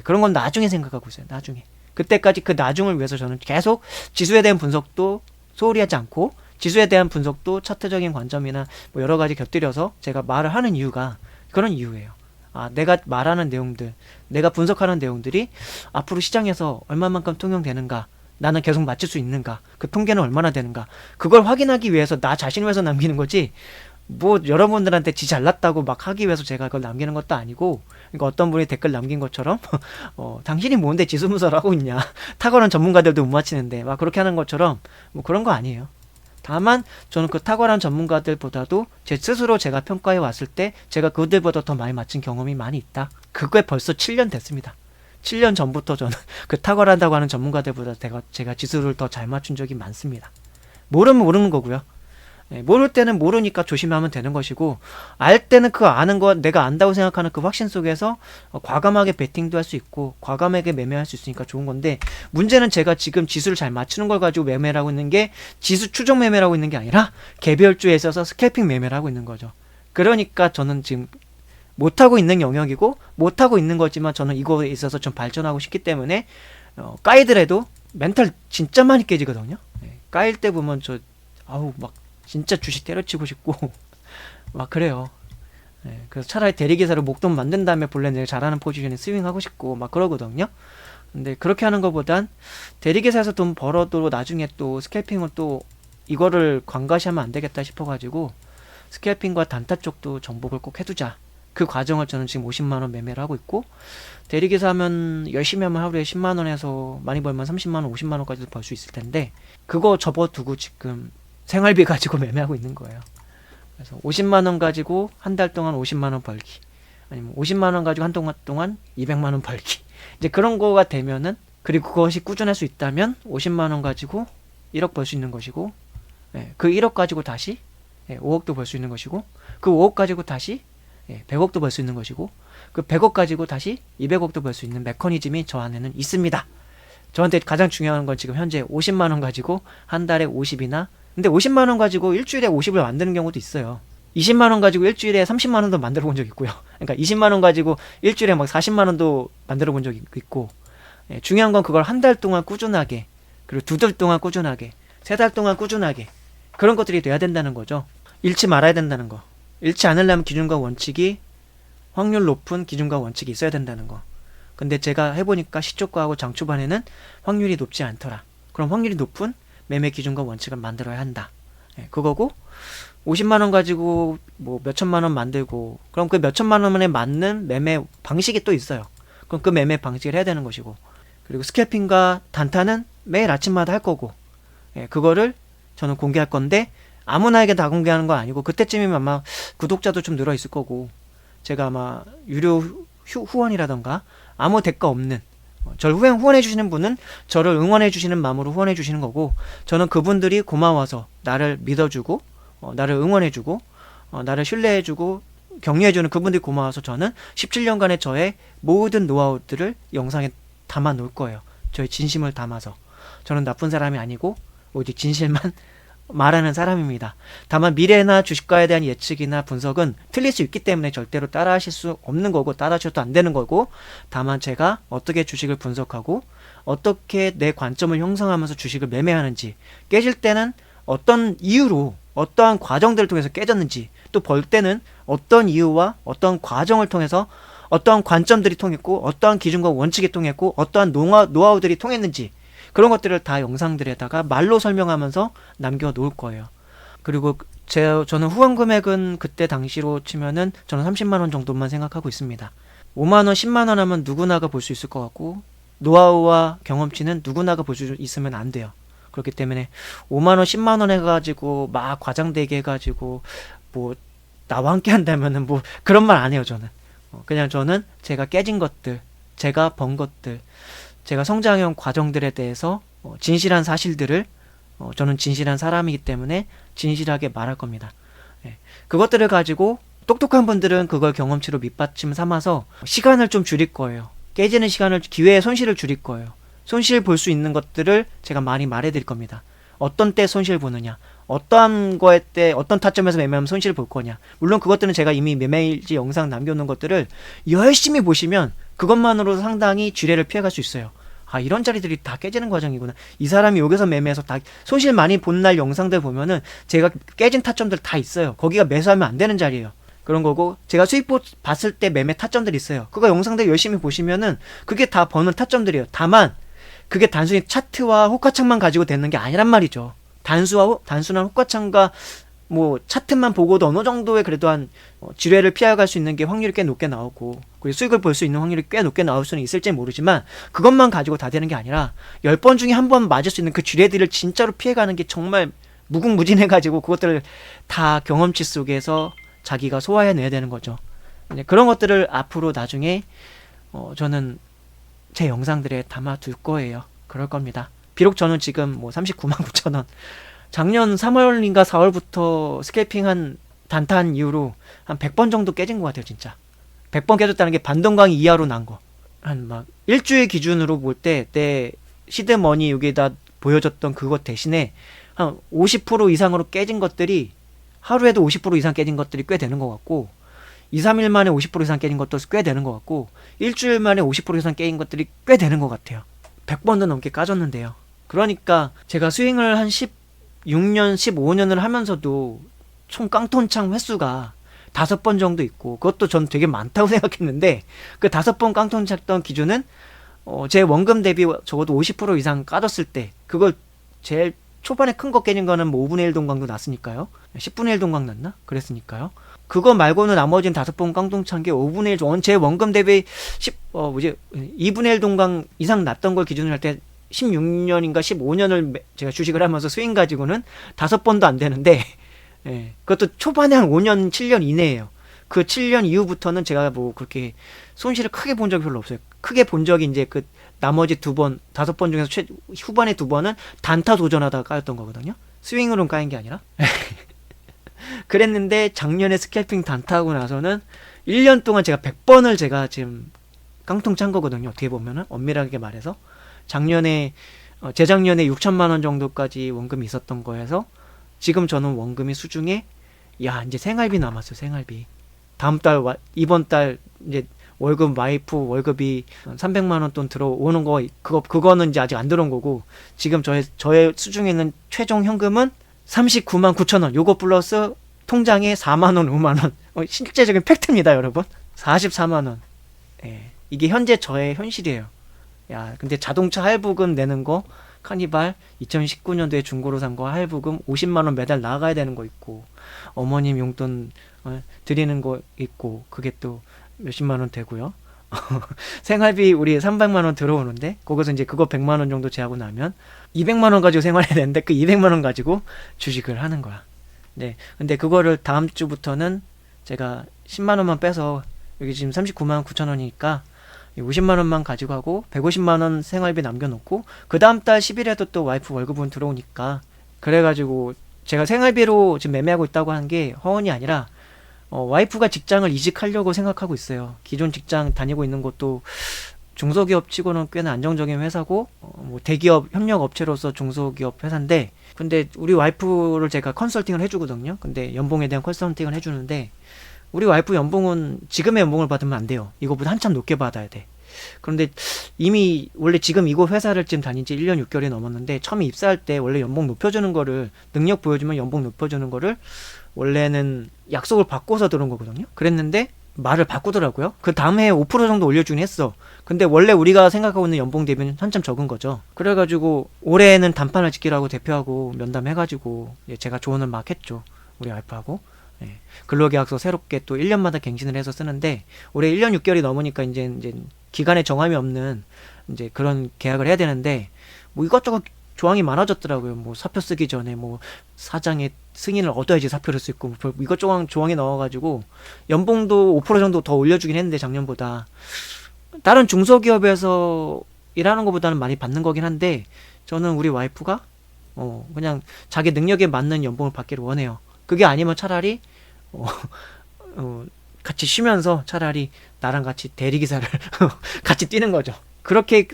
그런 건 나중에 생각하고 있어요. 나중에. 그때까지 그 나중을 위해서 저는 계속 지수에 대한 분석도 소홀히 하지 않고, 지수에 대한 분석도 차트적인 관점이나 뭐 여러 가지 곁들여서 제가 말을 하는 이유가 그런 이유예요. 내가 말하는 내용들, 내가 분석하는 내용들이 앞으로 시장에서 얼마만큼 통용되는가, 나는 계속 맞출 수 있는가, 그 통계는 얼마나 되는가, 그걸 확인하기 위해서 나 자신을 위해서 남기는 거지, 뭐 여러분들한테 지 잘났다고 막 하기 위해서 제가 그걸 남기는 것도 아니고. 그러니까 어떤 분이 댓글 남긴 것처럼 당신이 뭔데 지수 분석을 하고 있냐, 탁월한 전문가들도 못 맞히는데 막 그렇게 하는 것처럼 뭐 그런 거 아니에요. 다만 저는 그 탁월한 전문가들보다도 제 스스로 제가 평가해 왔을 때 제가 그들보다 더 많이 맞춘 경험이 많이 있다. 그게 벌써 7년 됐습니다. 7년 전부터 저는 그 탁월하다고 하는 전문가들보다 제가 지수를 더 잘 맞춘 적이 많습니다. 모르면 모르는 거고요. 모를 때는 모르니까 조심하면 되는 것이고, 알 때는 그 아는 거, 내가 안다고 생각하는 그 확신 속에서 과감하게 베팅도 할 수 있고 과감하게 매매할 수 있으니까 좋은 건데, 문제는 제가 지금 지수를 잘 맞추는 걸 가지고 매매를 하고 있는 게 지수 추정 매매를 하고 있는 게 아니라 개별주에 있어서 스캘핑 매매를 하고 있는 거죠. 그러니까 저는 지금 못하고 있는 영역이고 못하고 있는 거지만 저는 이거에 있어서 좀 발전하고 싶기 때문에 까이더라도 멘탈 진짜 많이 깨지거든요. 까일 때 보면 막 진짜 주식 때려치고 싶고 막 그래요. 그래서 차라리 대리기사로 목돈 만든 다음에 본래 내가 잘하는 포지션에 스윙하고 싶고 막 그러거든요. 근데 그렇게 하는 것보단 대리기사에서 돈 벌어도 나중에 또 스캘핑을 또 이거를 관가시하면 안 되겠다 싶어가지고 스캘핑과 단타 쪽도 정복을 꼭 해두자. 그 과정을 저는 지금 50만원 매매를 하고 있고, 대리기사 하면 열심히 하면 하루에 10만원에서 많이 벌면 30만원 50만원까지도 벌 수 있을 텐데, 그거 접어두고 지금 생활비 가지고 매매하고 있는 거예요. 그래서 50만원 가지고 한 달 동안 50만원 벌기, 아니면 50만원 가지고 한 달 동안 200만원 벌기, 이제 그런 거가 되면은, 그리고 그것이 꾸준할 수 있다면 50만원 가지고 1억 벌 수 있는 것이고, 그 1억 가지고 다시 5억도 벌 수 있는 것이고, 그 5억 가지고 다시 100억도 벌 수 있는 것이고, 그 100억 가지고 다시 200억도 벌 수 있는 메커니즘이 저 안에는 있습니다. 저한테 가장 중요한 건 지금 현재 50만원 가지고 한 달에 50이나, 근데 50만원 가지고 일주일에 50을 만드는 경우도 있어요. 20만원 가지고 일주일에 30만원도 만들어 본 적 있고요. 그러니까 20만원 가지고 일주일에 막 40만원도 만들어 본 적 있고, 중요한 건 그걸 한 달 동안 꾸준하게, 그리고 2달 동안 꾸준하게, 3달 동안 꾸준하게, 그런 것들이 돼야 된다는 거죠. 잃지 말아야 된다는 거. 잃지 않으려면 기준과 원칙이, 확률 높은 기준과 원칙이 있어야 된다는 거. 근데 제가 해보니까 시초가하고 장초반에는 확률이 높지 않더라. 그럼 확률이 높은 매매 기준과 원칙을 만들어야 한다. 그거고, 50만원 가지고 뭐 몇천만원 만들고, 그럼 그 몇천만원에 맞는 매매 방식이 또 있어요. 그럼 그 매매 방식을 해야 되는 것이고, 그리고 스캘핑과 단타는 매일 아침마다 할 거고, 그거를 저는 공개할 건데, 아무나에게 다 공개하는 거 아니고, 그때쯤이면 아마 구독자도 좀 늘어 있을 거고, 제가 아마 유료 후원이라던가 아무 대가 없는, 저를 후원해 주시는 분은 저를 응원해 주시는 마음으로 후원해 주시는 거고, 저는 그분들이 고마워서 나를 믿어주고, 나를 응원해 주고, 나를 신뢰해 주고 격려해 주는 그분들이 고마워서 저는 17년간의 저의 모든 노하우들을 영상에 담아 놓을 거예요. 저의 진심을 담아서. 저는 나쁜 사람이 아니고 오직 진실만 말하는 사람입니다. 다만 미래나 주식과에 대한 예측이나 분석은 틀릴 수 있기 때문에 절대로 따라하실 수 없는 거고, 따라하셔도 안 되는 거고, 다만 제가 어떻게 주식을 분석하고 어떻게 내 관점을 형성하면서 주식을 매매하는지, 깨질 때는 어떤 이유로 어떠한 과정들을 통해서 깨졌는지, 또 벌 때는 어떤 이유와 어떤 과정을 통해서 어떠한 관점들이 통했고, 어떠한 기준과 원칙이 통했고, 어떠한 노하우들이 통했는지, 그런 것들을 다 영상들에다가 말로 설명하면서 남겨 놓을 거예요. 그리고 저는 후원 금액은 그때 당시로 치면은 저는 30만원 정도만 생각하고 있습니다. 5만원, 10만원 하면 누구나가 볼 수 있을 것 같고, 노하우와 경험치는 누구나가 볼 수 있으면 안 돼요. 그렇기 때문에 5만원, 10만원 해가지고 막 과장되게 해가지고 뭐 나와 함께 한다면은 뭐 그런 말 안 해요. 저는 그냥 저는 제가 깨진 것들, 제가 번 것들, 제가 성장형 과정들에 대해서 진실한 사실들을 저는 진실한 사람이기 때문에 진실하게 말할 겁니다. 예. 그것들을 가지고 똑똑한 분들은 그걸 경험치로 밑받침 삼아서 시간을 좀 줄일 거예요. 깨지는 시간을, 기회의 손실을 줄일 거예요. 손실 볼 수 있는 것들을 제가 많이 말해드릴 겁니다. 어떤 때 손실 보느냐, 어떠한 거에 때 어떤 타점에서 매매하면 손실 볼 거냐. 물론 그것들은 제가 이미 매매일지 영상 남겨놓은 것들을 열심히 보시면 그것만으로 상당히 지뢰를 피해갈 수 있어요. 아, 이런 자리들이 다 깨지는 과정이구나. 이 사람이 여기서 매매해서 다 손실 많이 본 날 영상들 보면은 제가 깨진 타점들 다 있어요. 거기가 매수하면 안 되는 자리예요. 그런 거고, 제가 수익 봤을 때 매매 타점들이 있어요. 그거 영상들 열심히 보시면은 그게 다 버는 타점들이에요. 다만 그게 단순히 차트와 호가창만 가지고 되는 게 아니란 말이죠. 단순한 호가창과 뭐 차트만 보고도 어느 정도의 그래도 한 지뢰를 피해갈 수 있는 게 확률이 꽤 높게 나오고, 그리고 수익을 볼 수 있는 확률이 꽤 높게 나올 수는 있을지 모르지만 그것만 가지고 다 되는 게 아니라 10번 중에 한 번 맞을 수 있는 그 지뢰들을 진짜로 피해가는 게 정말 무궁무진해가지고 그것들을 다 경험치 속에서 자기가 소화해내야 되는 거죠. 그런 것들을 앞으로 나중에 저는 제 영상들에 담아둘 거예요. 그럴 겁니다. 비록 저는 지금 뭐 39만 9천 원, 작년 3월인가 4월부터 스캘핑한 단타한 이후로 한 100번 정도 깨진 것 같아요. 진짜 100번 깨졌다는 게 반동강 이하로 난 거. 한 막 일주일 기준으로 볼 때 내 시드머니 여기에다 보여줬던 그것 대신에 한 50% 이상으로 깨진 것들이, 하루에도 50% 이상 깨진 것들이 꽤 되는 것 같고, 2, 3일 만에 50% 이상 깨진 것도 꽤 되는 것 같고, 일주일 만에 50% 이상 깨진 것들이 꽤 되는 것 같아요. 100번도 넘게 까졌는데요. 그러니까 제가 스윙을 한 16년, 15년을 하면서도 총 깡통창 횟수가 5번 정도 있고, 그것도 전 되게 많다고 생각했는데, 그 5번 깡통 찼던 기준은 제 원금 대비 적어도 50% 이상 까졌을 때, 그걸 제일 초반에 큰 거 깨진 거는 뭐 5분의 1 동강도 났으니까요. 10분의 1 동강 났나? 그랬으니까요. 그거 말고는 나머지는 5번 깡통 찬 게 5분의 1, 제 원금 대비 2분의 1 동강 이상 났던 걸 기준으로 할 때 16년인가 15년을 제가 주식을 하면서 스윙 가지고는 5번도 안 되는데, 예, 그것도 초반에 한 5년, 7년 이내예요. 그 7년 이후부터는 제가 뭐 그렇게 손실을 크게 본 적이 별로 없어요. 크게 본 적이 이제 그 나머지 2번, 5번 중에서 후반에 2번은 단타 도전하다가 까였던 거거든요. 스윙으로는 까인 게 아니라. 그랬는데 작년에 스캘핑 단타하고 나서는 1년 동안 제가 100번을 제가 지금 깡통 찬 거거든요. 어떻게 보면은 엄밀하게 말해서 작년에 재작년에 6천만 원 정도까지 원금이 있었던 거에서 지금 저는 원금이 수중에, 야, 이제 생활비 남았어요. 생활비. 다음 달, 이번 달 이제 월급, 와이프 월급이 300만 원 돈 들어오는 거, 그거는 이제 아직 안 들어온 거고, 지금 저의 수중에 있는 최종 현금은 39만 9천 원. 요거 플러스 통장에 4만 원, 5만 원. 실제적인 팩트입니다, 여러분. 44만 원. 예. 이게 현재 저의 현실이에요. 야, 근데 자동차 할부금 내는 거, 카니발 2019년도에 중고로 산 거 할부금 50만 원 매달 나가야 되는 거 있고, 어머님 용돈 드리는 거 있고, 그게 또 몇십만 원 되고요. 생활비 우리 300만 원 들어오는데, 거기서 이제 그거 100만 원 정도 제하고 나면 200만 원 가지고 생활해야 되는데, 그 200만 원 가지고 주식을 하는 거야. 네. 근데 그거를 다음 주부터는 제가 10만 원만 빼서, 여기 지금 39만 9천 원이니까 50만 원만 가지고 하고 150만 원 생활비 남겨놓고, 그 다음 달 10일에도 또 와이프 월급은 들어오니까, 그래가지고 제가 생활비로 지금 매매하고 있다고 하는 게 허언이 아니라 와이프가 직장을 이직하려고 생각하고 있어요. 기존 직장 다니고 있는 것도 중소기업 치고는 꽤나 안정적인 회사고, 뭐 대기업 협력업체로서 중소기업 회사인데, 근데 우리 와이프를 제가 컨설팅을 해주거든요. 근데 연봉에 대한 컨설팅을 해주는데, 우리 와이프 연봉은 지금의 연봉을 받으면 안 돼요. 이거보다 한참 높게 받아야 돼. 그런데 이미 원래 지금 이곳 회사를 지금 다닌 지 1년 6개월이 넘었는데, 처음에 입사할 때 원래 연봉 높여주는 거를, 능력 보여주면 연봉 높여주는 거를 원래는 약속을 바꿔서 들어온 거거든요. 그랬는데 말을 바꾸더라고요. 그 다음 해에 5% 정도 올려주긴 했어. 근데 원래 우리가 생각하고 있는 연봉 대비는 한참 적은 거죠. 그래가지고 올해는 단판을 지키라고 대표하고 면담해가지고 제가 조언을 막 했죠. 우리 와이프하고. 예. 근로계약서 새롭게 또 1년마다 갱신을 해서 쓰는데, 올해 1년 6개월이 넘으니까 이제 기간에 정함이 없는 이제 그런 계약을 해야 되는데, 뭐 이것저것 조항이 많아졌더라고요. 뭐 사표 쓰기 전에 뭐 사장의 승인을 얻어야지 사표를 쓸 수 있고, 뭐 이것저것 조항이 나와가지고 연봉도 5% 정도 더 올려주긴 했는데, 작년보다. 다른 중소기업에서의 일하는 것보다는 많이 받는 거긴 한데 저는 우리 와이프가 그냥 자기 능력에 맞는 연봉을 받기를 원해요. 그게 아니면 차라리 어, 같이 쉬면서 차라리 나랑 같이 대리기사를 같이 뛰는 거죠. 그렇게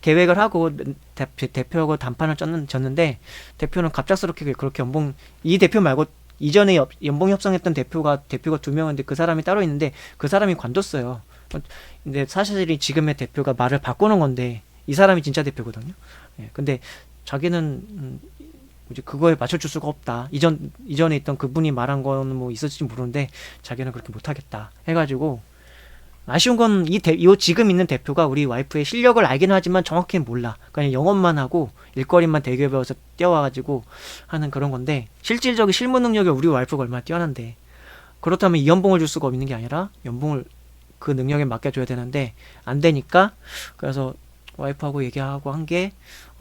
계획을 하고 대표하고 담판을 졌는데 대표는 갑작스럽게 그렇게 이 대표 말고 이전에 연봉 협상했던 대표가 2명인데 그 사람이 따로 있는데 그 사람이 관뒀어요. 근데 사실이 지금의 대표가 말을 바꾸는 건데 이 사람이 진짜 대표거든요. 예, 근데 자기는 이제 그거에 맞춰줄 수가 없다. 이전에 있던 그분이 말한 거는 뭐 있었을지 모르는데 자기는 그렇게 못하겠다 해가지고 아쉬운 건 지금 있는 대표가 우리 와이프의 실력을 알기는 하지만 정확히는 몰라. 그냥 영업만 하고 일거리만 대기업에서 뛰어와가지고 하는 그런 건데 실질적인 실무 능력이 우리 와이프가 얼마나 뛰어난데 그렇다면 이 연봉을 줄 수가 없는 게 아니라 연봉을 그 능력에 맡겨줘야 되는데 안 되니까 그래서 와이프하고 얘기하고 한 게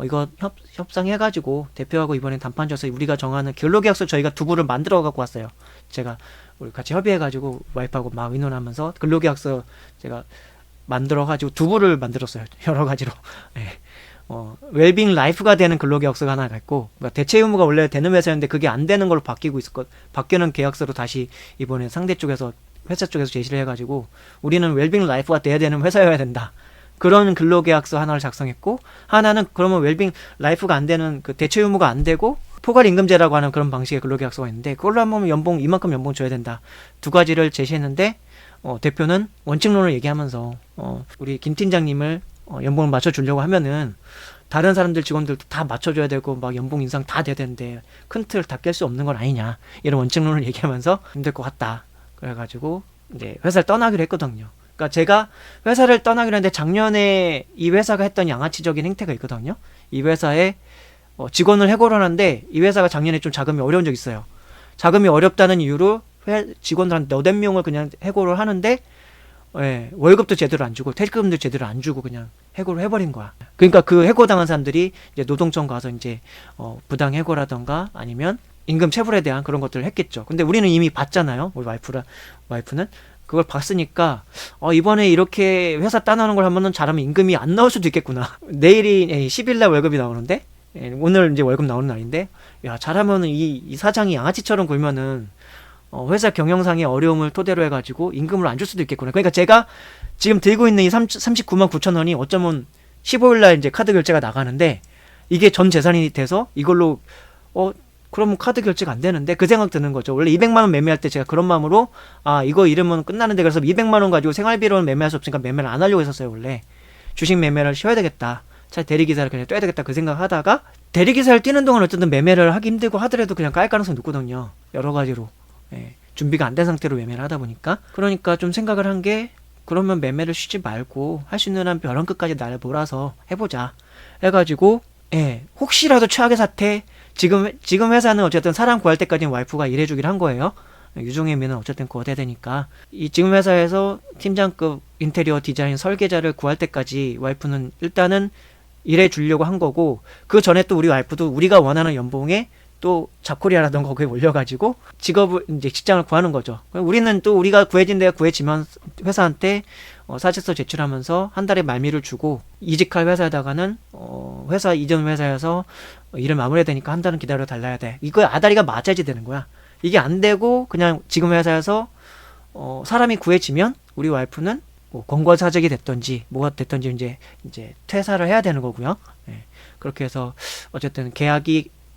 이거 협상해가지고 대표하고 이번에 담판 줘서 우리가 정하는 근로계약서 저희가 두부를 만들어 갖고 왔어요. 제가 우리 같이 협의해가지고 와이프하고 막 의논하면서 근로계약서 제가 만들어가지고 두부를 만들었어요. 여러 가지로. 네. 웰빙 라이프가 되는 근로계약서가 하나가 있고 그러니까 대체 의무가 원래 되는 회사였는데 그게 안 되는 걸로 바뀌는 계약서로 다시 이번에 상대 쪽에서 회사 쪽에서 제시를 해가지고 우리는 웰빙 라이프가 돼야 되는 회사여야 된다. 그런 근로계약서 하나를 작성했고 하나는 그러면 웰빙 라이프가 안 되는 그 대체 의무가 안 되고 포괄임금제라고 하는 그런 방식의 근로계약서가 있는데 그걸로 하면 이만큼 연봉 줘야 된다. 두 가지를 제시했는데 대표는 원칙론을 얘기하면서 우리 김 팀장님을 연봉을 맞춰주려고 하면은 다른 사람들 직원들도 다 맞춰줘야 되고 막 연봉 인상 다 돼야 되는데 큰 틀 다 깰 수 없는 건 아니냐 이런 원칙론을 얘기하면서 힘들 것 같다. 그래가지고 이제 회사를 떠나기로 했거든요. 그러니까 제가 회사를 떠나기로 했는데 작년에 이 회사가 했던 양아치적인 행태가 있거든요. 이 회사에 직원을 해고를 하는데 이 회사가 작년에 좀 자금이 어려운 적이 있어요. 자금이 어렵다는 이유로 직원들 한 8명을 그냥 해고를 하는데 월급도 제대로 안 주고 퇴직금도 제대로 안 주고 그냥 해고를 해버린 거야. 그러니까 그 해고당한 사람들이 이제 노동청 가서 이제 부당 해고라던가 아니면 임금 체불에 대한 그런 것들을 했겠죠. 근데 우리는 이미 봤잖아요. 우리 와이프는 그걸 봤으니까 이번에 이렇게 회사 따나오는 걸 하면은 잘하면 임금이 안 나올 수도 있겠구나. 내일이 10일날 월급이 나오는데 오늘 이제 월급 나오는 날인데 야 잘하면은 이 사장이 양아치처럼 굴면은 회사 경영상의 어려움을 토대로 해가지고 임금을 안 줄 수도 있겠구나. 그러니까 제가 지금 들고 있는 이 39만 9천 원이 어쩌면 15일날 이제 카드 결제가 나가는데 이게 전 재산이 돼서 이걸로 그러면 카드 결제가 안 되는데 그 생각 드는 거죠. 원래 200만 원 매매할 때 제가 그런 마음으로 이거 이러면 끝나는데 그래서 200만 원 가지고 생활비로는 매매할 수 없으니까 매매를 안 하려고 했었어요. 원래 주식 매매를 쉬어야 되겠다. 차라리 대리기사를 그냥 떼야 되겠다 그 생각 하다가 대리기사를 뛰는 동안 어쨌든 매매를 하기 힘들고 하더라도 그냥 깔 가능성이 높거든요. 여러 가지로 준비가 안 된 상태로 매매를 하다 보니까 그러니까 좀 생각을 한 게 그러면 매매를 쉬지 말고 할 수 있는 한 벼랑 끝까지 나를 몰아서 해보자 해가지고 혹시라도 최악의 사태 지금 회사는 어쨌든 사람 구할 때까지는 와이프가 일해주기로 한 거예요. 유종의미는 어쨌든 구워야 되니까 이 지금 회사에서 팀장급 인테리어 디자인 설계자를 구할 때까지 와이프는 일단은 일해주려고 한 거고 그 전에 또 우리 와이프도 우리가 원하는 연봉에 또 잡코리아라던가 거기에 올려가지고 직장을 구하는 거죠. 우리는 또 우리가 구해진 데가 구해지면 회사한테 사직서 제출하면서 한 달에 말미를 주고 이직할 회사에다가는 회사 이전 회사에서 일을 마무리해야 되니까 한 달은 기다려 달라야 돼. 이거 아다리가 맞아야지 되는 거야. 이게 안 되고 그냥 지금 회사에서 사람이 구해지면 우리 와이프는 뭐 권고사직이 됐던지 뭐가 됐던지 이제 퇴사를 해야 되는 거고요. 그렇게 해서 어쨌든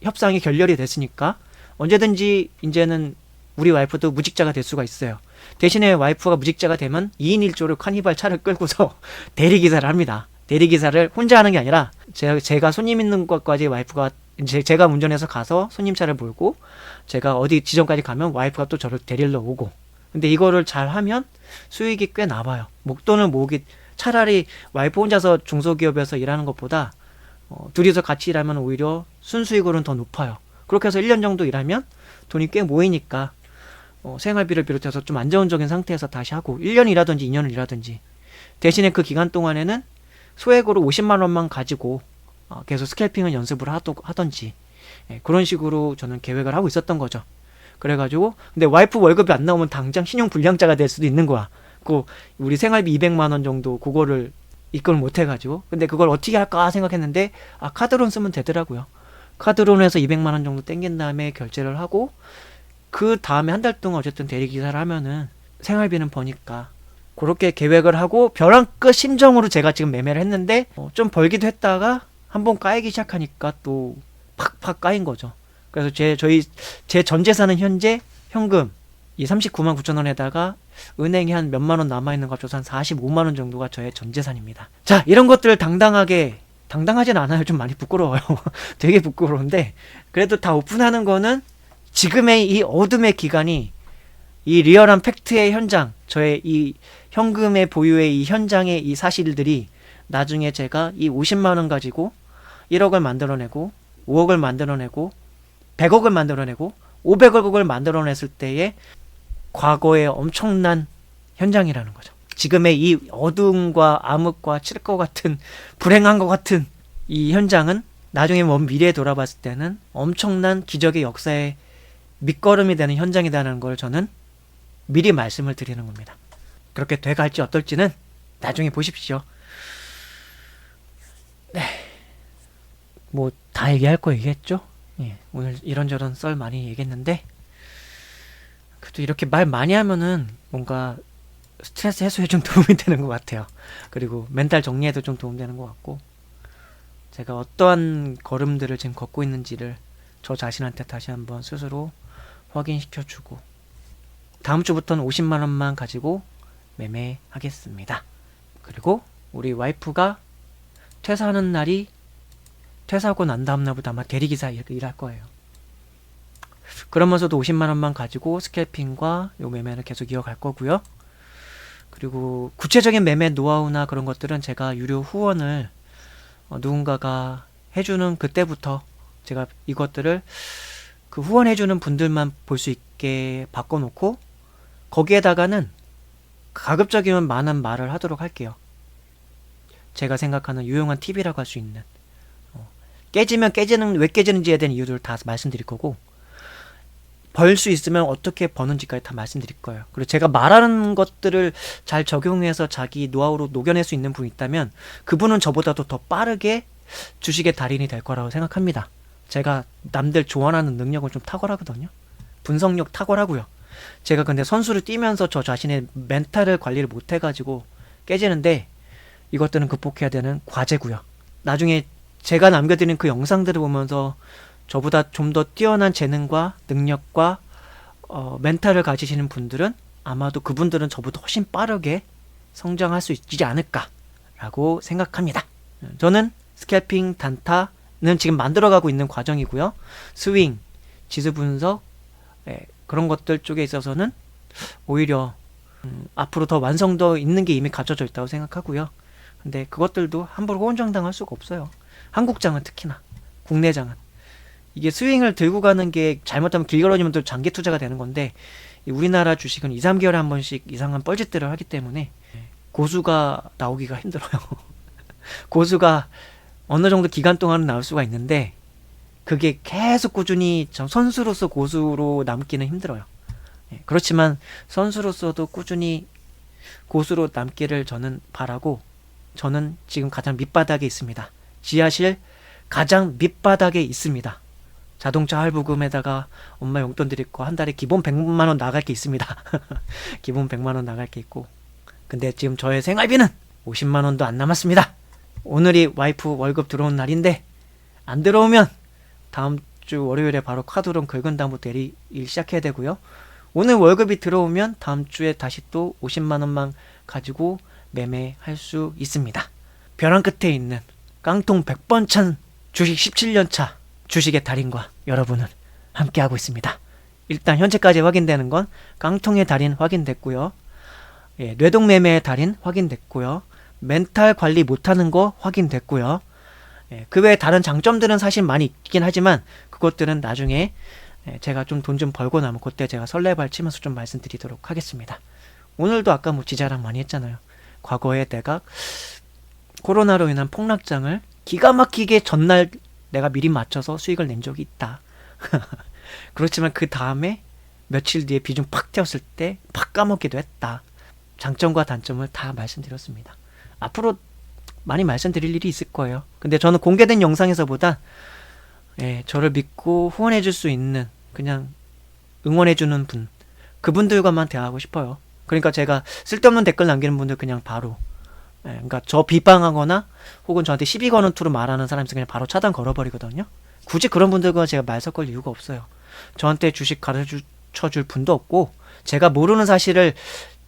협상이 결렬이 됐으니까 언제든지 이제는 우리 와이프도 무직자가 될 수가 있어요. 대신에 와이프가 무직자가 되면 2인 1조로 카니발 차를 끌고서 대리기사를 합니다. 대리기사를 혼자 하는 게 아니라 제가 손님 있는 것까지 와이프가 제가 운전해서 가서 손님 차를 몰고 제가 어디 지점까지 가면 와이프가 또 저를 데리러 오고 근데 이거를 잘 하면 수익이 꽤 나와요. 목돈을 모으기 차라리 와이프 혼자서 중소기업에서 일하는 것보다 둘이서 같이 일하면 오히려 순수익으로는 더 높아요. 그렇게 해서 1년 정도 일하면 돈이 꽤 모이니까 생활비를 비롯해서 좀 안정적인 상태에서 다시 하고 1년 일하든지 2년을 일하든지 대신에 그 기간 동안에는 소액으로 50만 원만 가지고 계속 스캘핑을 연습을 하던지 그런 식으로 저는 계획을 하고 있었던 거죠. 그래가지고 근데 와이프 월급이 안 나오면 당장 신용불량자가 될 수도 있는 거야. 우리 생활비 200만 원 정도 그거를 입금을 못 해가지고. 근데 그걸 어떻게 할까 생각했는데 카드론 쓰면 되더라고요. 카드론에서 200만 원 정도 땡긴 다음에 결제를 하고 그 다음에 한 달 동안 어쨌든 대리기사를 하면은 생활비는 버니까 그렇게 계획을 하고 벼랑 끝 심정으로 제가 지금 매매를 했는데 좀 벌기도 했다가 한번 까이기 시작하니까 또 팍팍 까인 거죠. 그래서 제 전 재산은 현재 현금 이 39만 9천 원에다가 은행에 한 몇만 원 남아있는 거 합쳐서 한 45만 원 정도가 저의 전 재산입니다. 자, 이런 것들을 당당하진 않아요. 좀 많이 부끄러워요. 되게 부끄러운데 그래도 다 오픈하는 거는 지금의 이 어둠의 기간이 이 리얼한 팩트의 현장, 저의 이 현금의 보유의 이 현장의 이 사실들이 나중에 제가 이 50만 원 가지고 1억을 만들어내고 5억을 만들어내고 100억을 만들어내고 500억을 만들어냈을 때의 과거의 엄청난 현장이라는 거죠. 지금의 이 어둠과 암흑과 칠것 같은 불행한 것 같은 이 현장은 나중에 먼 미래에 돌아봤을 때는 엄청난 기적의 역사의 밑거름이 되는 현장이라는 걸 저는 미리 말씀을 드리는 겁니다. 그렇게 돼갈지 어떨지는 나중에 보십시오. 네. 뭐 다 얘기할 거 얘기했죠? 예, 오늘 이런저런 썰 많이 얘기했는데 그래도 이렇게 말 많이 하면은 뭔가 스트레스 해소에 좀 도움이 되는 것 같아요. 그리고 멘탈 정리에도 좀 도움되는 것 같고 제가 어떠한 걸음들을 지금 걷고 있는지를 저 자신한테 다시 한번 스스로 확인시켜주고 다음 주부터는 50만 원만 가지고 매매하겠습니다. 그리고 우리 와이프가 퇴사하는 날이 퇴사하고 난 다음 날부터 아마 대리기사 일할 거예요. 그러면서도 50만 원만 가지고 스캘핑과 요 매매를 계속 이어갈 거고요. 그리고 구체적인 매매 노하우나 그런 것들은 제가 유료 후원을 누군가가 해주는 그때부터 제가 이것들을 그 후원해주는 분들만 볼 수 있게 바꿔놓고 거기에다가는 가급적이면 많은 말을 하도록 할게요. 제가 생각하는 유용한 팁이라고 할 수 있는 깨지면 왜 깨지는지에 대한 이유들을 다 말씀드릴 거고 벌 수 있으면 어떻게 버는지까지 다 말씀드릴 거예요. 그리고 제가 말하는 것들을 잘 적용해서 자기 노하우로 녹여낼 수 있는 분이 있다면 그분은 저보다도 더 빠르게 주식의 달인이 될 거라고 생각합니다. 제가 남들 조언하는 능력은 좀 탁월하거든요. 분석력 탁월하고요. 제가 근데 선수를 뛰면서 저 자신의 멘탈을 관리를 못해가지고 깨지는데 이것들은 극복해야 되는 과제고요. 나중에 제가 남겨드린 그 영상들을 보면서 저보다 좀 더 뛰어난 재능과 능력과 멘탈을 가지시는 분들은 아마도 그분들은 저보다 훨씬 빠르게 성장할 수 있지 않을까라고 생각합니다. 저는 스캘핑 단타는 지금 만들어가고 있는 과정이고요. 스윙, 지수 분석 그런 것들 쪽에 있어서는 오히려 앞으로 더 완성도 있는 게 이미 갖춰져 있다고 생각하고요. 근데 그것들도 함부로 호언장담할 수가 없어요. 한국장은 특히나 국내장은 이게 스윙을 들고 가는 게 잘못하면 길걸어지면 또 장기 투자가 되는 건데 우리나라 주식은 2, 3개월에 한 번씩 이상한 뻘짓들을 하기 때문에 고수가 나오기가 힘들어요. 고수가 어느 정도 기간 동안은 나올 수가 있는데 그게 계속 꾸준히 선수로서 고수로 남기는 힘들어요. 그렇지만 선수로서도 꾸준히 고수로 남기를 저는 바라고 저는 지금 가장 밑바닥에 있습니다. 지하실 가장 밑바닥에 있습니다. 자동차 할부금에다가 엄마 용돈 드릴 거 한 달에 기본 100만 원 나갈 게 있습니다. 기본 100만 원 나갈 게 있고 근데 지금 저의 생활비는 50만 원도 안 남았습니다. 오늘이 와이프 월급 들어온 날인데 안 들어오면 다음 주 월요일에 바로 카드론 긁은 다음부터 대리 일 시작해야 되고요. 오늘 월급이 들어오면 다음 주에 다시 또 50만 원만 가지고 매매할 수 있습니다. 벼랑 끝에 있는 깡통 100번 찬 주식 17년차 주식의 달인과 여러분은 함께하고 있습니다. 일단 현재까지 확인되는 건 깡통의 달인 확인됐고요. 뇌동매매의 달인 확인됐고요. 멘탈 관리 못하는 거 확인됐고요. 그 외에 다른 장점들은 사실 많이 있긴 하지만 그것들은 나중에 제가 좀 돈 좀 벌고 나면 그때 제가 설레발 치면서 좀 말씀드리도록 하겠습니다. 오늘도 아까 뭐 지자랑 많이 했잖아요. 과거에 내가 코로나로 인한 폭락장을 기가 막히게 전날 내가 미리 맞춰서 수익을 낸 적이 있다. 그렇지만 그 다음에 며칠 뒤에 비중 팍 튀었을 때 팍 까먹기도 했다. 장점과 단점을 다 말씀드렸습니다. 앞으로 많이 말씀드릴 일이 있을 거예요. 근데 저는 공개된 영상에서보다 저를 믿고 후원해줄 수 있는, 그냥 응원해주는 분, 그분들과만 대화하고 싶어요. 그러니까 제가 쓸데없는 댓글 남기는 분들 그냥 바로, 그러니까 저 비방하거나 혹은 저한테 시비 거는 투로 말하는 사람 있으면 그냥 바로 차단 걸어버리거든요. 굳이 그런 분들과 제가 말 섞을 이유가 없어요. 저한테 주식 가르쳐줄 분도 없고, 제가 모르는 사실을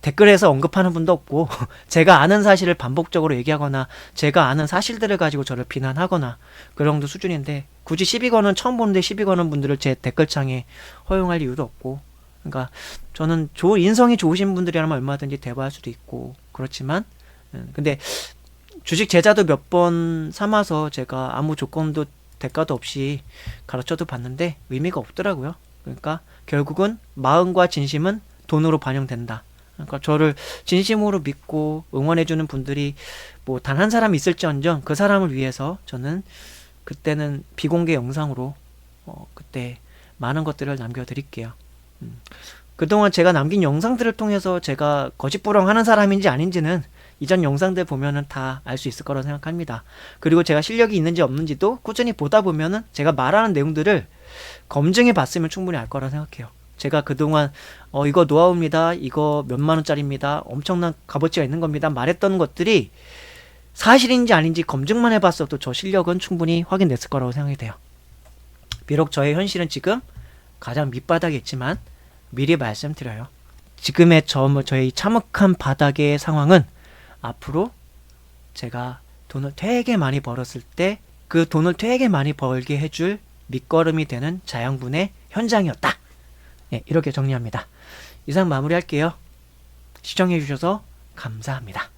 댓글에서 언급하는 분도 없고, 제가 아는 사실을 반복적으로 얘기하거나 제가 아는 사실들을 가지고 저를 비난하거나 그 정도 수준인데, 굳이 시비 거는, 처음 보는데 시비 거는 분들을 제 댓글창에 허용할 이유도 없고, 그러니까 저는 인성이 좋으신 분들이라면 얼마든지 대화할 수도 있고 그렇지만, 근데 주식 제자도 몇 번 삼아서 제가 아무 조건도 대가도 없이 가르쳐도 봤는데 의미가 없더라고요. 그러니까 결국은 마음과 진심은 돈으로 반영된다. 그러니까 저를 진심으로 믿고 응원해주는 분들이 뭐 단 한 사람 있을지언정 그 사람을 위해서 저는 그때는 비공개 영상으로 그때 많은 것들을 남겨드릴게요. 그동안 제가 남긴 영상들을 통해서 제가 거짓부렁하는 사람인지 아닌지는 이전 영상들 보면은 다 알 수 있을 거라고 생각합니다. 그리고 제가 실력이 있는지 없는지도 꾸준히 보다 보면은 제가 말하는 내용들을 검증해 봤으면 충분히 알 거라 생각해요. 제가 그동안 이거 노하우입니다, 이거 몇만 원짜리입니다, 엄청난 값어치가 있는 겁니다 말했던 것들이 사실인지 아닌지 검증만 해봤어도 저 실력은 충분히 확인됐을 거라고 생각이 돼요. 비록 저의 현실은 지금 가장 밑바닥에 있지만 미리 말씀드려요. 지금의 저의 참혹한 바닥의 상황은 앞으로 제가 돈을 되게 많이 벌었을 때 그 돈을 되게 많이 벌게 해줄 밑거름이 되는 자양분의 현장이었다. 이렇게 정리합니다. 이상 마무리할게요. 시청해주셔서 감사합니다.